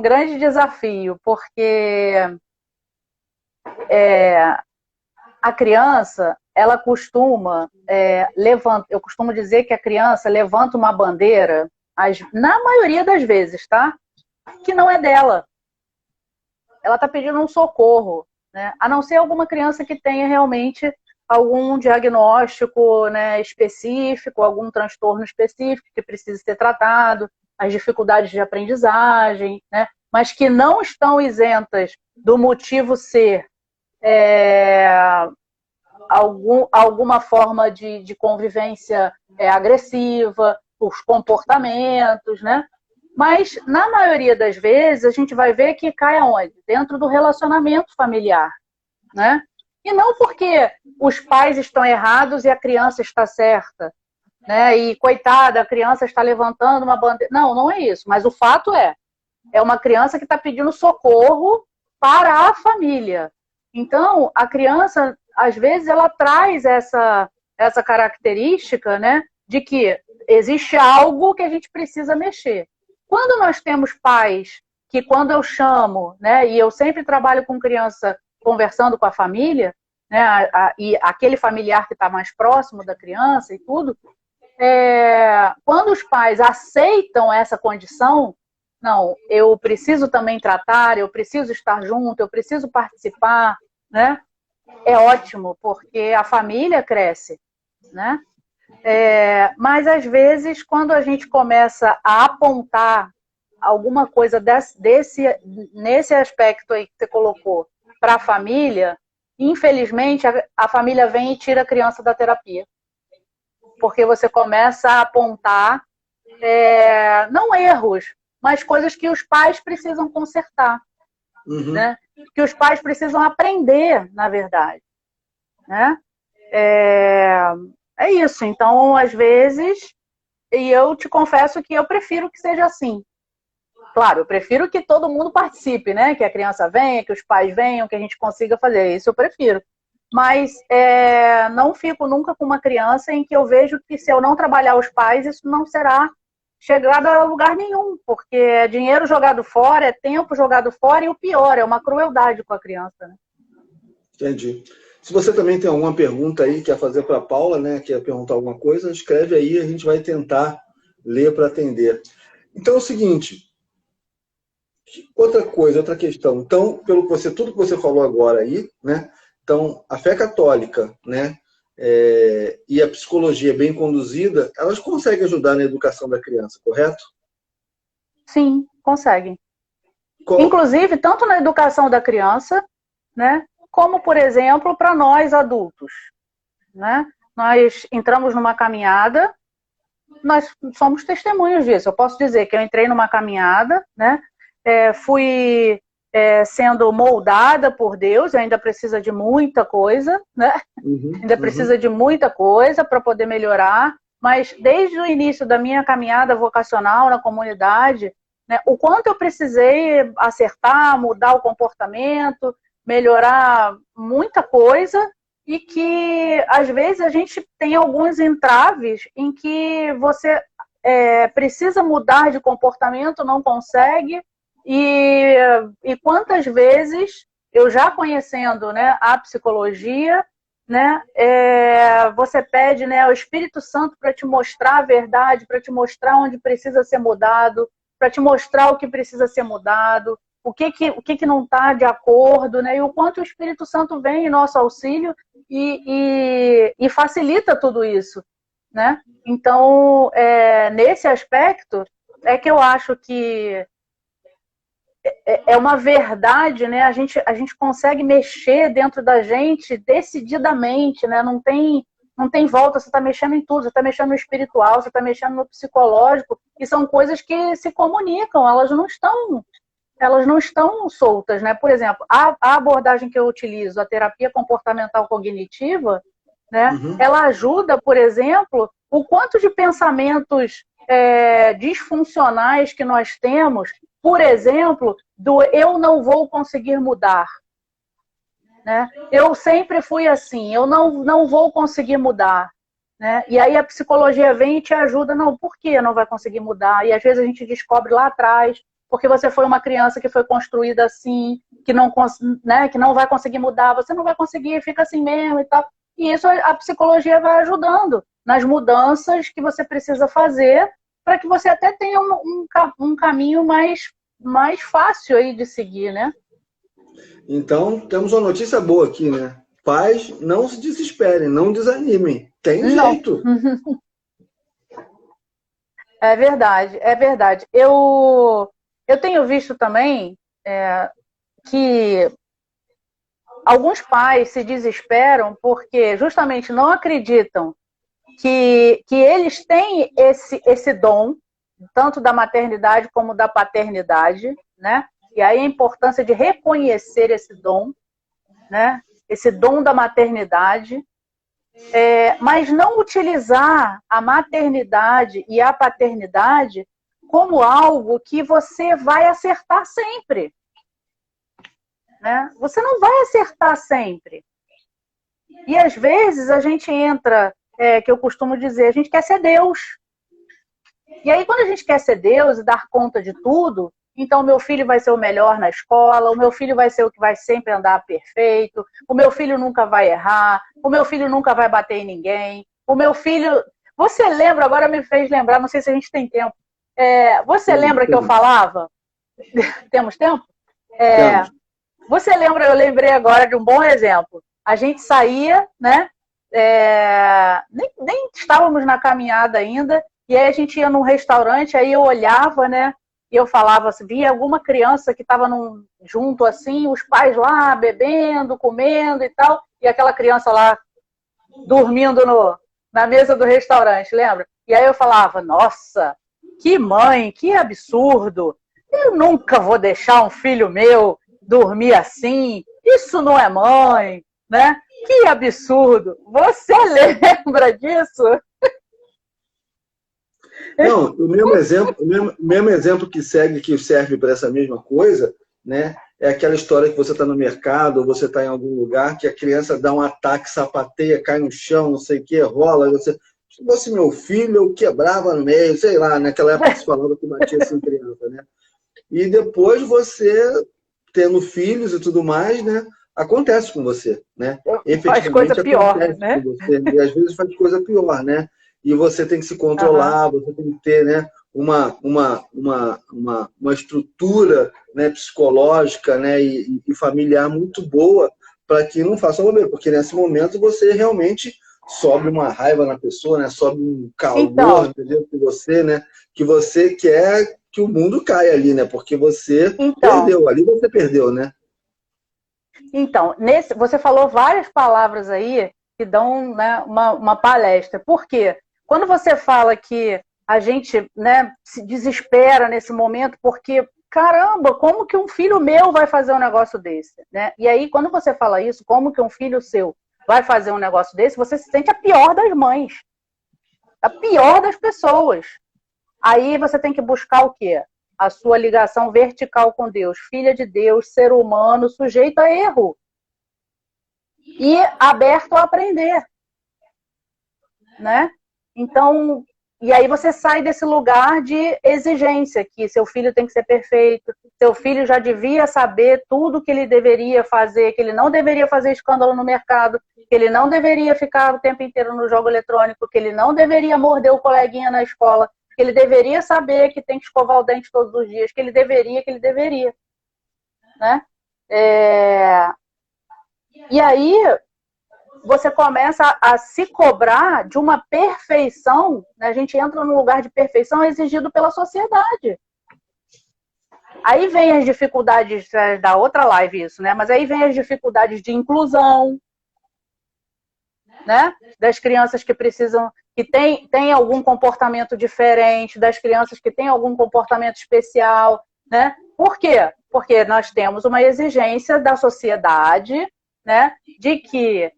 grande desafio, porque a criança, ela costuma eu costumo dizer que a criança levanta uma bandeira, na maioria das vezes, tá? Que não é dela. Ela está pedindo um socorro, né? A não ser alguma criança que tenha realmente algum diagnóstico, né, específico, algum transtorno específico que precisa ser tratado, as dificuldades de aprendizagem, né? Mas que não estão isentas do motivo ser alguma forma de convivência agressiva, os comportamentos, né? Mas, na maioria das vezes, a gente vai ver que cai aonde? Dentro do relacionamento familiar, né? E não porque os pais estão errados e a criança está certa, né? E, coitada, a criança está levantando uma bandeira. Não, não é isso. Mas o fato é uma criança que está pedindo socorro para a família. Então, a criança, às vezes, ela traz essa característica, né? De que existe algo que a gente precisa mexer. Quando nós temos pais que, quando eu chamo, né, e eu sempre trabalho com criança conversando com a família, né, e aquele familiar que está mais próximo da criança e tudo, quando os pais aceitam essa condição, não, eu preciso também tratar, eu preciso estar junto, eu preciso participar, né, é ótimo, porque a família cresce, né? Mas, às vezes, quando a gente começa a apontar alguma coisa nesse aspecto aí que você colocou para a família, infelizmente, a família vem e tira a criança da terapia. Porque você começa a apontar, não erros, mas coisas que os pais precisam consertar.
Uhum.
Né? Que os pais precisam aprender, na verdade. Né? É isso. Então, às vezes, e eu te confesso que eu prefiro que seja assim. Claro, eu prefiro que todo mundo participe, né? Que a criança venha, que os pais venham, que a gente consiga fazer. Isso eu prefiro. Mas não fico nunca com uma criança em que eu vejo que se eu não trabalhar os pais, isso não será chegado a lugar nenhum. Porque é dinheiro jogado fora, é tempo jogado fora e o pior, é uma crueldade com a criança. Né?
Entendi. Se você também tem alguma pergunta aí, quer fazer para a Paula, né, quer perguntar alguma coisa, escreve aí, a gente vai tentar ler para atender. Então é o seguinte, outra coisa, outra questão. Então, tudo que você falou agora aí, né? Então, a fé católica, né? E a psicologia bem conduzida, elas conseguem ajudar na educação da criança, correto?
Sim, conseguem. Inclusive, tanto na educação da criança, né? Como, por exemplo, para nós adultos, né? Nós entramos numa caminhada, nós somos testemunhos disso. Eu posso dizer que eu entrei numa caminhada, né? Fui sendo moldada por Deus, ainda precisa de muita coisa, né? Ainda precisa de muita coisa para poder melhorar, mas desde o início da minha caminhada vocacional na comunidade, né, o quanto eu precisei acertar, mudar o comportamento, melhorar muita coisa, e que às vezes a gente tem alguns entraves em que você precisa mudar de comportamento, não consegue, e quantas vezes eu já conhecendo, né, a psicologia, né, você pede, né, ao Espírito Santo para te mostrar a verdade, para te mostrar onde precisa ser mudado, para te mostrar o que precisa ser mudado, o que não está de acordo, né, e o quanto o Espírito Santo vem em nosso auxílio e facilita tudo isso, né? Então, nesse aspecto, é que eu acho que é uma verdade, né? A gente consegue mexer dentro da gente decididamente, né? Não tem volta, você está mexendo em tudo, você está mexendo no espiritual, você está mexendo no psicológico, e são coisas que se comunicam, elas não estão soltas, né? Por exemplo, a abordagem que eu utilizo, a terapia comportamental cognitiva, né? Ela ajuda, por exemplo, o quanto de pensamentos disfuncionais que nós temos, por exemplo, do eu não vou conseguir mudar, né? Eu sempre fui assim, eu não vou conseguir mudar, né? E aí a psicologia vem e te ajuda, não, por que não vai conseguir mudar? E às vezes a gente descobre lá atrás, porque você foi uma criança que foi construída assim, que não vai conseguir mudar, você não vai conseguir, fica assim mesmo e tal. E isso a psicologia vai ajudando nas mudanças que você precisa fazer para que você até tenha um caminho mais fácil aí de seguir, né?
Então, temos uma notícia boa aqui, né? Pais, não se desesperem, não desanimem. Tem jeito.
É verdade, é verdade. Eu tenho visto também que alguns pais se desesperam porque justamente não acreditam que eles têm esse dom, tanto da maternidade como da paternidade, né? E aí a importância de reconhecer esse dom, né? Esse dom da maternidade, mas não utilizar a maternidade e a paternidade como algo que você vai acertar sempre, né? Você não vai acertar sempre. E às vezes a gente entra, que eu costumo dizer, a gente quer ser Deus. E aí quando a gente quer ser Deus e dar conta de tudo, então o meu filho vai ser o melhor na escola, o meu filho vai ser o que vai sempre andar perfeito, o meu filho nunca vai errar, o meu filho nunca vai bater em ninguém, o meu filho... Você lembra, agora me fez lembrar, não sei se a gente tem tempo, você lembra que eu falava? Temos tempo? Você lembra, eu lembrei agora de um bom exemplo. A gente saía, né? Nem estávamos na caminhada ainda, e aí a gente ia num restaurante, aí eu olhava, né? E eu falava assim, via alguma criança que estava junto assim, os pais lá bebendo, comendo e tal, e aquela criança lá dormindo na mesa do restaurante, lembra? E aí eu falava, nossa, que mãe, que absurdo, eu nunca vou deixar um filho meu dormir assim, isso não é mãe, né? Que absurdo! Você lembra disso?
Não, o mesmo exemplo que serve para essa mesma coisa, né? É aquela história que você está no mercado, ou você está em algum lugar, que a criança dá um ataque, sapateia, cai no chão, não sei o que, rola, se fosse meu filho, eu quebrava no meio, sei lá, naquela época se falava que batia assim criança, né? E depois você, tendo filhos e tudo mais, né? acontece com você, né?
Faz coisa
Efetivamente
pior,
acontece
né?
com você, e às vezes faz coisa pior, né? E você tem que se
Aham.
controlar, você tem que ter, né, uma estrutura, né, psicológica, né, e familiar muito boa para que não faça bobeira, porque nesse momento você realmente sobe uma raiva na pessoa, né? Sobe um calor,
Então,
entendeu? Que você quer que o mundo caia ali, né? Porque você
então,
perdeu, ali você perdeu, né?
você falou várias palavras aí que dão, né, uma palestra. Por quê? Quando você fala que a gente, né, se desespera nesse momento porque, caramba, como que um filho meu vai fazer um negócio desse? Né? E aí, quando você fala isso, como que um filho seu vai fazer um negócio desse, você se sente a pior das mães, a pior das pessoas. Aí você tem que buscar o quê? A sua ligação vertical com Deus, filha de Deus, ser humano, sujeito a erro e aberto a aprender, né? Então, e aí você sai desse lugar de exigência, que seu filho tem que ser perfeito, seu filho já devia saber tudo que ele deveria fazer, que ele não deveria fazer escândalo no mercado, que ele não deveria ficar o tempo inteiro no jogo eletrônico, que ele não deveria morder o coleguinha na escola, que ele deveria saber que tem que escovar o dente todos os dias, que ele deveria, né? E aí você começa a se cobrar de uma perfeição, né? A gente entra num lugar de perfeição exigido pela sociedade. Aí vem as dificuldades da outra live isso, né? Mas aí vem as dificuldades de inclusão, né? Das crianças que precisam, que tem algum comportamento diferente, das crianças que têm algum comportamento especial, né? Por quê? Porque nós temos uma exigência da sociedade, né? De que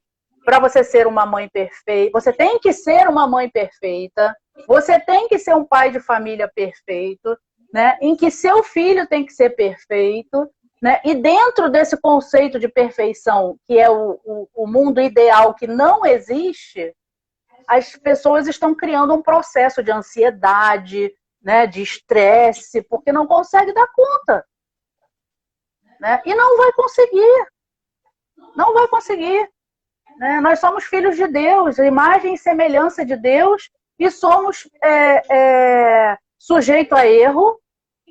para você ser uma mãe perfeita, você tem que ser uma mãe perfeita, você tem que ser um pai de família perfeito, né? Em que seu filho tem que ser perfeito, né? E dentro desse conceito de perfeição, que é o mundo ideal que não existe, as pessoas estão criando um processo de ansiedade, né? De estresse, porque não consegue dar conta, né? E não vai conseguir, não vai conseguir. Né? Nós somos filhos de Deus, imagem e semelhança de Deus, e somos sujeitos a erro,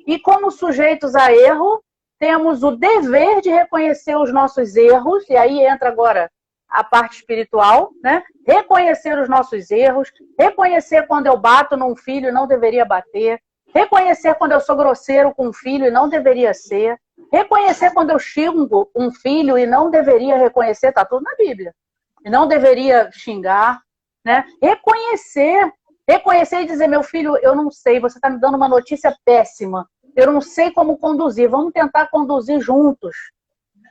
e como sujeitos a erro, temos o dever de reconhecer os nossos erros, e aí entra agora a parte espiritual, né? Reconhecer os nossos erros, reconhecer quando eu bato num filho e não deveria bater, reconhecer quando eu sou grosseiro com um filho e não deveria ser, reconhecer quando eu xingo um filho e não deveria reconhecer, está tudo na Bíblia. E não deveria xingar, né? Reconhecer e dizer, meu filho, eu não sei, você está me dando uma notícia péssima, eu não sei como conduzir, vamos tentar conduzir juntos,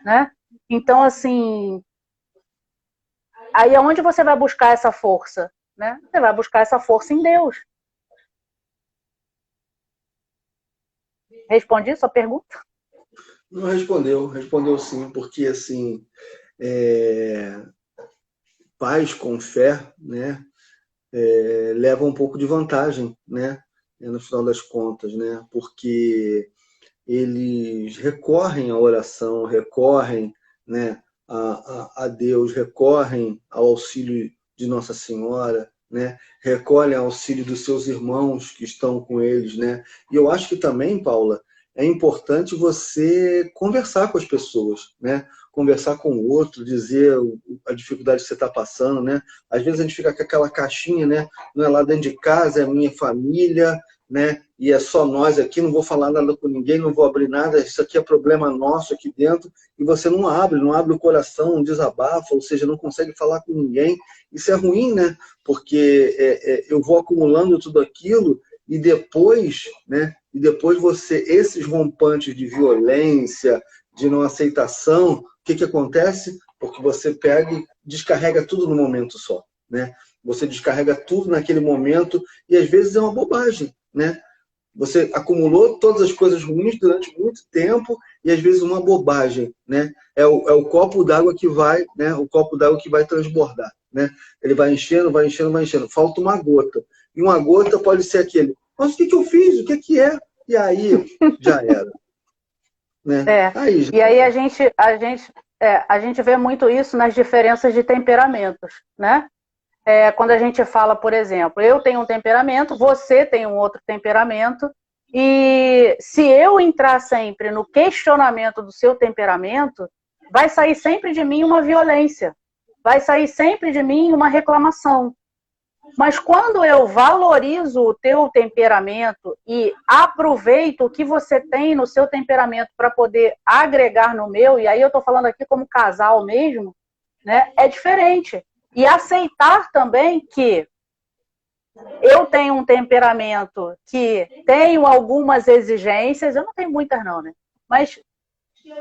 né? Então, assim, aí é onde você vai buscar essa força, né? Você vai buscar essa força em Deus. Respondi sua pergunta?
Não respondeu sim, porque assim, pais com fé, né, levam um pouco de vantagem, né, no final das contas, né, porque eles recorrem à oração, recorrem, né, a Deus, recorrem ao auxílio de Nossa Senhora, né, recolhem ao auxílio dos seus irmãos que estão com eles, né, e eu acho que também, Paula, é importante você conversar com as pessoas, né, conversar com o outro, dizer a dificuldade que você está passando, né, às vezes a gente fica com aquela caixinha, né, não é lá dentro de casa, é a minha família, né, e é só nós aqui, não vou falar nada com ninguém, não vou abrir nada, isso aqui é problema nosso aqui dentro, e você não abre o coração, não desabafa, ou seja, não consegue falar com ninguém. Isso é ruim, né? Porque eu vou acumulando tudo aquilo e depois, né? E depois esses rompantes de violência, de não aceitação, o que acontece? Porque você pega e descarrega tudo no momento só, né? Você descarrega tudo naquele momento e às vezes é uma bobagem, né? Você acumulou todas as coisas ruins durante muito tempo e às vezes uma bobagem, né? É o copo d'água que vai, né? O copo d'água que vai transbordar, né? Ele vai enchendo, vai enchendo, vai enchendo. Falta uma gota. E uma gota pode ser aquele. Mas o que eu fiz? O que é? E aí já era, né? Aí já
e aí
era.
a gente a gente vê muito isso nas diferenças de temperamentos, né? Quando a gente fala, por exemplo, eu tenho um temperamento, você tem um outro temperamento, e se eu entrar sempre no questionamento do seu temperamento, vai sair sempre de mim uma violência, vai sair sempre de mim uma reclamação. Mas quando eu valorizo o teu temperamento e aproveito o que você tem no seu temperamento para poder agregar no meu, e aí eu estou falando aqui como casal mesmo, né, é diferente. E aceitar também que eu tenho um temperamento que tenho algumas exigências, eu não tenho muitas não, né? Mas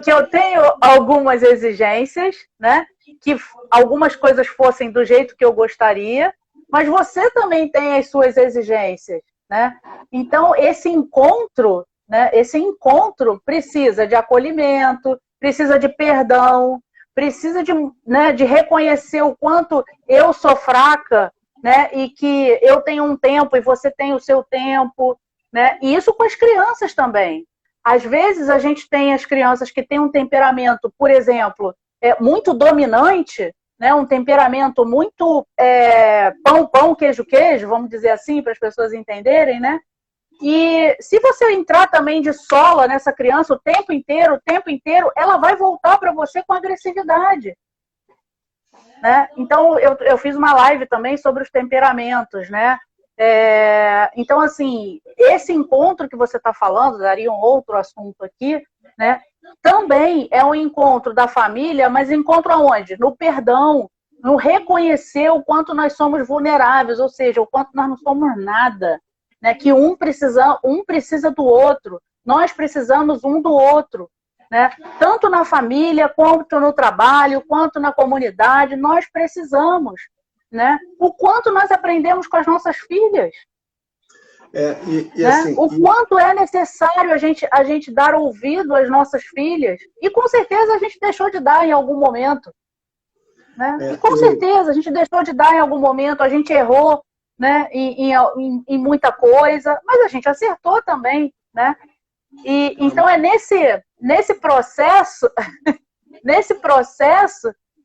que eu tenho algumas exigências, né? Que algumas coisas fossem do jeito que eu gostaria, mas você também tem as suas exigências, né? Então, esse encontro, né? Esse encontro precisa de acolhimento, precisa de perdão, precisa de, né, de reconhecer o quanto eu sou fraca, né? E que eu tenho um tempo e você tem o seu tempo, né? E isso com as crianças também. Às vezes a gente tem as crianças que têm um temperamento, por exemplo, muito dominante, né? Um temperamento muito pão, queijo, vamos dizer assim, para as pessoas entenderem, né? E se você entrar também de sola nessa criança o tempo inteiro, ela vai voltar para você com agressividade. Né? Então, eu fiz uma live também sobre os temperamentos, né? Então, assim, esse encontro que você está falando, daria um outro assunto aqui, né? Também é um encontro da família, mas encontro aonde? No perdão, no reconhecer o quanto nós somos vulneráveis, ou seja, o quanto nós não somos nada, né? Que um precisa do outro, nós precisamos um do outro, né? Tanto na família, quanto no trabalho, quanto na comunidade, nós precisamos, né? O quanto nós aprendemos com as nossas filhas. Né? Assim, o quanto é necessário a gente dar ouvido às nossas filhas. E com certeza a gente deixou de dar em algum momento. Né? E com certeza a gente deixou de dar em algum momento, a gente errou, né? em muita coisa, mas a gente acertou também, né? E então é nesse processo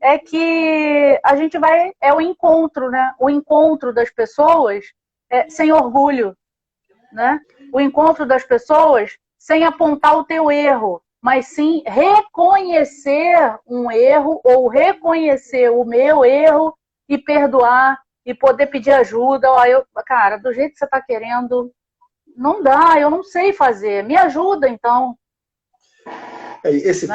é que a gente vai, o encontro, né? O encontro das pessoas sem orgulho, né? O encontro das pessoas sem apontar o teu erro, mas sim reconhecer um erro ou reconhecer o meu erro e perdoar e poder pedir ajuda. Cara, do jeito que você está querendo, não dá, eu não sei fazer. Me ajuda, então.
Esse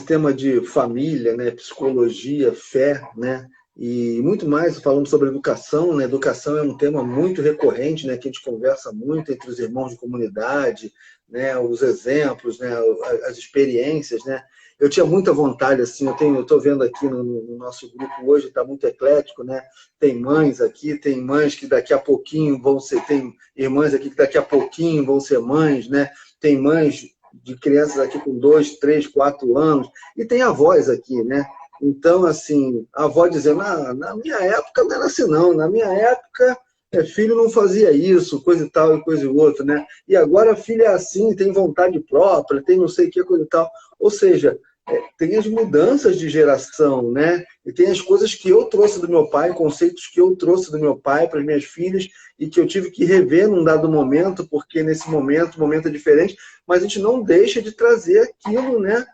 tema de família, né, psicologia, fé, né, e muito mais, falando sobre educação, né? Educação é um tema muito recorrente, né, que a gente conversa muito entre os irmãos de comunidade, né, os exemplos, né, as experiências, né. Eu tinha muita vontade, assim, eu estou vendo aqui no nosso grupo hoje, está muito eclético, né? Tem mães aqui, tem mães que daqui a pouquinho vão ser, tem irmãs aqui que daqui a pouquinho vão ser mães, né? Tem mães de crianças aqui com 2, 3, 4 anos, e tem avós aqui, né? Então, assim, a avó dizendo, na minha época não era assim não, na minha época filho não fazia isso, coisa e tal, e coisa e outra, né? E agora a filha é assim, tem vontade própria, tem não sei o que, coisa e tal. Ou seja, tem as mudanças de geração, né? E tem as coisas que eu trouxe do meu pai, conceitos que eu trouxe do meu pai para as minhas filhas e que eu tive que rever num dado momento, porque nesse momento, o momento é diferente, mas a gente não deixa de trazer aquilo, né?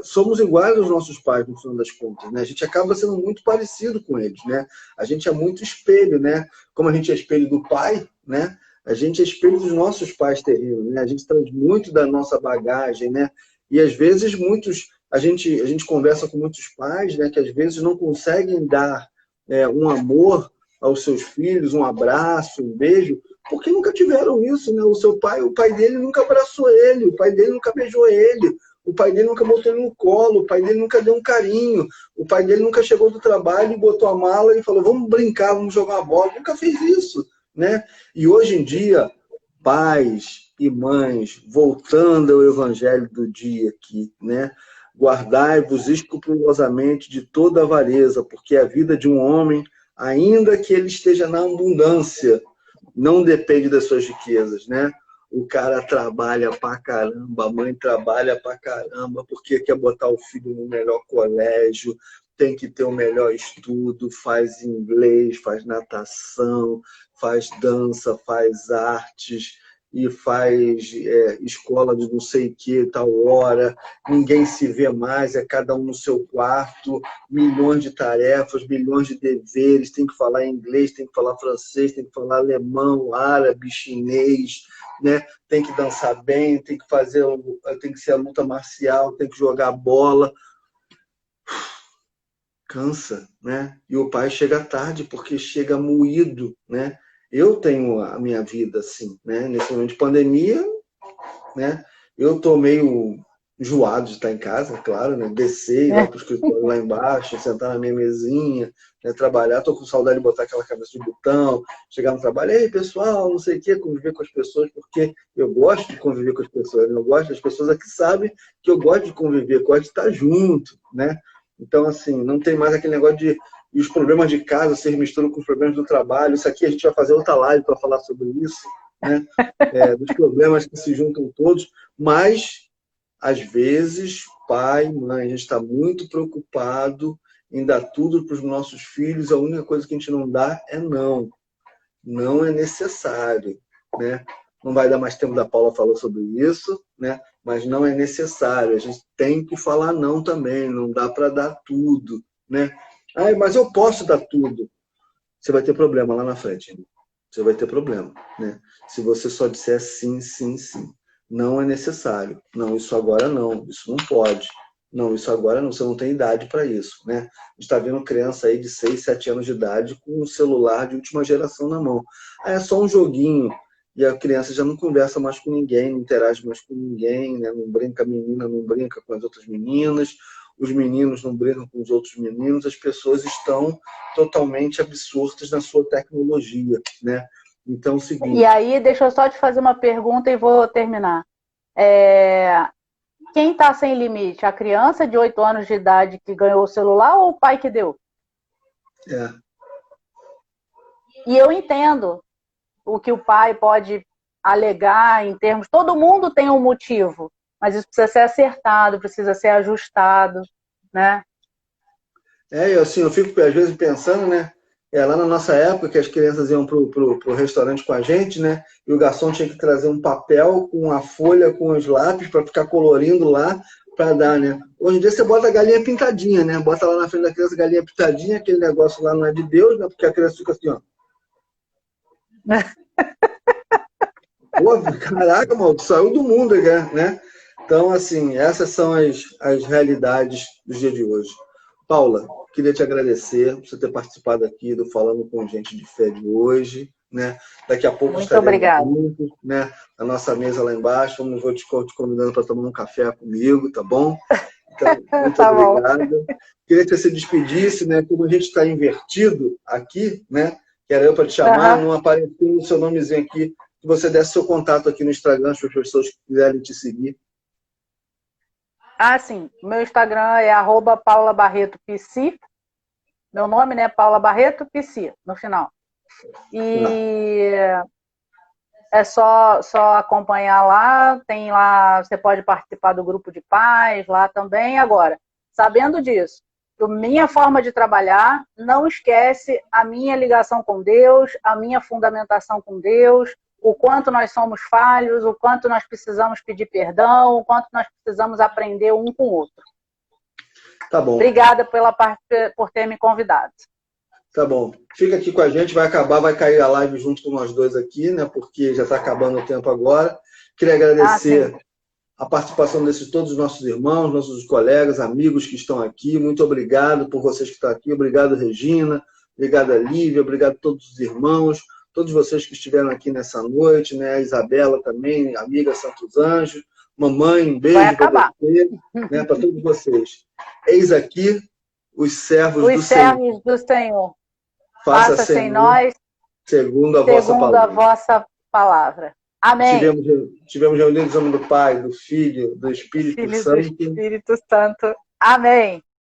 Somos iguais aos nossos pais, no final das contas, né? A gente acaba sendo muito parecido com eles, né? A gente é muito espelho, né? Como a gente é espelho do pai, né? A gente é espelho dos nossos pais terrenos, né? A gente traz muito da nossa bagagem, né? E às vezes a gente conversa com muitos pais, né? Que às vezes não conseguem dar um amor aos seus filhos, um abraço, um beijo, porque nunca tiveram isso, né? O pai dele nunca abraçou ele, o pai dele nunca beijou ele, o pai dele nunca botou ele no colo, o pai dele nunca deu um carinho, o pai dele nunca chegou do trabalho e botou a mala e falou, vamos brincar, vamos jogar uma bola. Nunca fez isso, né? E hoje em dia, pais e mães, voltando ao evangelho do dia aqui, né? Guardai-vos escrupulosamente de toda avareza, porque a vida de um homem, ainda que ele esteja na abundância, não depende das suas riquezas, né? O cara trabalha pra caramba, a mãe trabalha pra caramba, porque quer botar o filho no melhor colégio, tem que ter o melhor estudo, faz inglês, faz natação, faz dança, faz artes e faz escola de não sei o que, tal hora, ninguém se vê mais, é cada um no seu quarto, milhões de tarefas, milhões de deveres, tem que falar inglês, tem que falar francês, tem que falar alemão, árabe, chinês, né? Tem que dançar bem, tem que ser a luta marcial, tem que jogar bola. Cansa, né? E o pai chega tarde porque chega moído, né? Eu tenho a minha vida assim, né? Nesse momento de pandemia, né? Eu tô meio enjoado de estar em casa, claro, né? Descer, ir lá pro escritório lá embaixo, sentar na minha mesinha, né? Trabalhar. Tô com saudade de botar aquela cabeça de botão, chegar no trabalho, ei, pessoal, não sei o quê, conviver com as pessoas, porque eu gosto de conviver com as pessoas, né? Eu gosto das pessoas aqui sabem que eu gosto de conviver, gosto de estar junto, né? Então, assim, não tem mais aquele negócio de e os problemas de casa se misturam com os problemas do trabalho. Isso aqui a gente vai fazer outra live para falar sobre isso, né? Dos problemas que se juntam todos. Mas, às vezes, pai, mãe, a gente está muito preocupado em dar tudo para os nossos filhos. A única coisa que a gente não dá é não. Não é necessário, né? Não vai dar mais tempo da Paula falou sobre isso, né? Mas não é necessário. A gente tem que falar não também. Não dá para dar tudo, né? Ah, mas eu posso dar tudo. Você vai ter problema lá na frente. Você vai ter problema, né? Se você só disser sim, sim, sim. Não é necessário. Não, isso agora não. Isso não pode. Não, isso agora não. Você não tem idade para isso, né? A gente está vendo criança aí de 6, 7 anos de idade com um celular de última geração na mão. Ah, é só um joguinho. E a criança já não conversa mais com ninguém, não interage mais com ninguém, né? Não brinca, a menina não brinca com as outras meninas, os meninos não brincam com os outros meninos, as pessoas estão totalmente absortas na sua tecnologia, né? Então, é o seguinte...
E aí, deixa eu só te fazer uma pergunta e vou terminar. Quem está sem limite? A criança de 8 anos de idade que ganhou o celular ou o pai que deu? E eu entendo o que o pai pode alegar em termos... Todo mundo tem um motivo, mas isso precisa ser acertado, precisa ser ajustado, né?
Assim, eu fico às vezes pensando, né? Lá na nossa época, que as crianças iam pro restaurante com a gente, né? E o garçom tinha que trazer um papel com a folha, com os lápis, para ficar colorindo lá, para dar, né? Hoje em dia você bota a galinha pintadinha, né? Bota lá na frente da criança a galinha pintadinha, aquele negócio lá não é de Deus, né? Porque a criança fica assim, ó. Pô, caraca, mano, saiu do mundo, né? Então, assim, essas são as realidades do dia de hoje. Paula, queria te agradecer por você ter participado aqui do Falando com Gente de Fé de hoje, né? Daqui a pouco estaremos juntos, né? A nossa mesa lá embaixo, vou te convidando para tomar um café comigo, tá bom? Então, muito
tá
obrigado.
Bom.
Queria que você se despedisse, né? Como a gente está invertido aqui, né? Que era eu para te chamar, não apareceu o seu nomezinho aqui, que você desse seu contato aqui no Instagram, para as pessoas que quiserem te seguir.
Ah, sim. Meu Instagram é @paulabarretopc. Meu nome, né? Paula Barreto PC, no final. E é só acompanhar lá. Tem lá, você pode participar do grupo de pais lá também. Agora, sabendo disso, a minha forma de trabalhar, não esquece a minha ligação com Deus, a minha fundamentação com Deus, o quanto nós somos falhos, o quanto nós precisamos pedir perdão, o quanto nós precisamos aprender um com o outro.
Tá bom.
Obrigada por ter me convidado.
Tá bom. Fica aqui com a gente, vai cair a live junto com nós dois aqui, né? Porque já está acabando o tempo agora. Queria agradecer a participação desses todos os nossos irmãos, nossos colegas, amigos que estão aqui. Muito obrigado por vocês que estão aqui. Obrigado, Regina. Obrigado, Lívia. Obrigado a todos os irmãos. Todos vocês que estiveram aqui nessa noite, né? A Isabela também, amiga Santos Anjos. Mamãe, um beijo para você, né? Para todos vocês. Eis aqui os servos
do Senhor.
Faça sem nós, segundo a
vossa palavra. Amém.
Tivemos reunidos em nome do Pai, do Filho, do Espírito Santo.
Do Espírito Santo. Amém.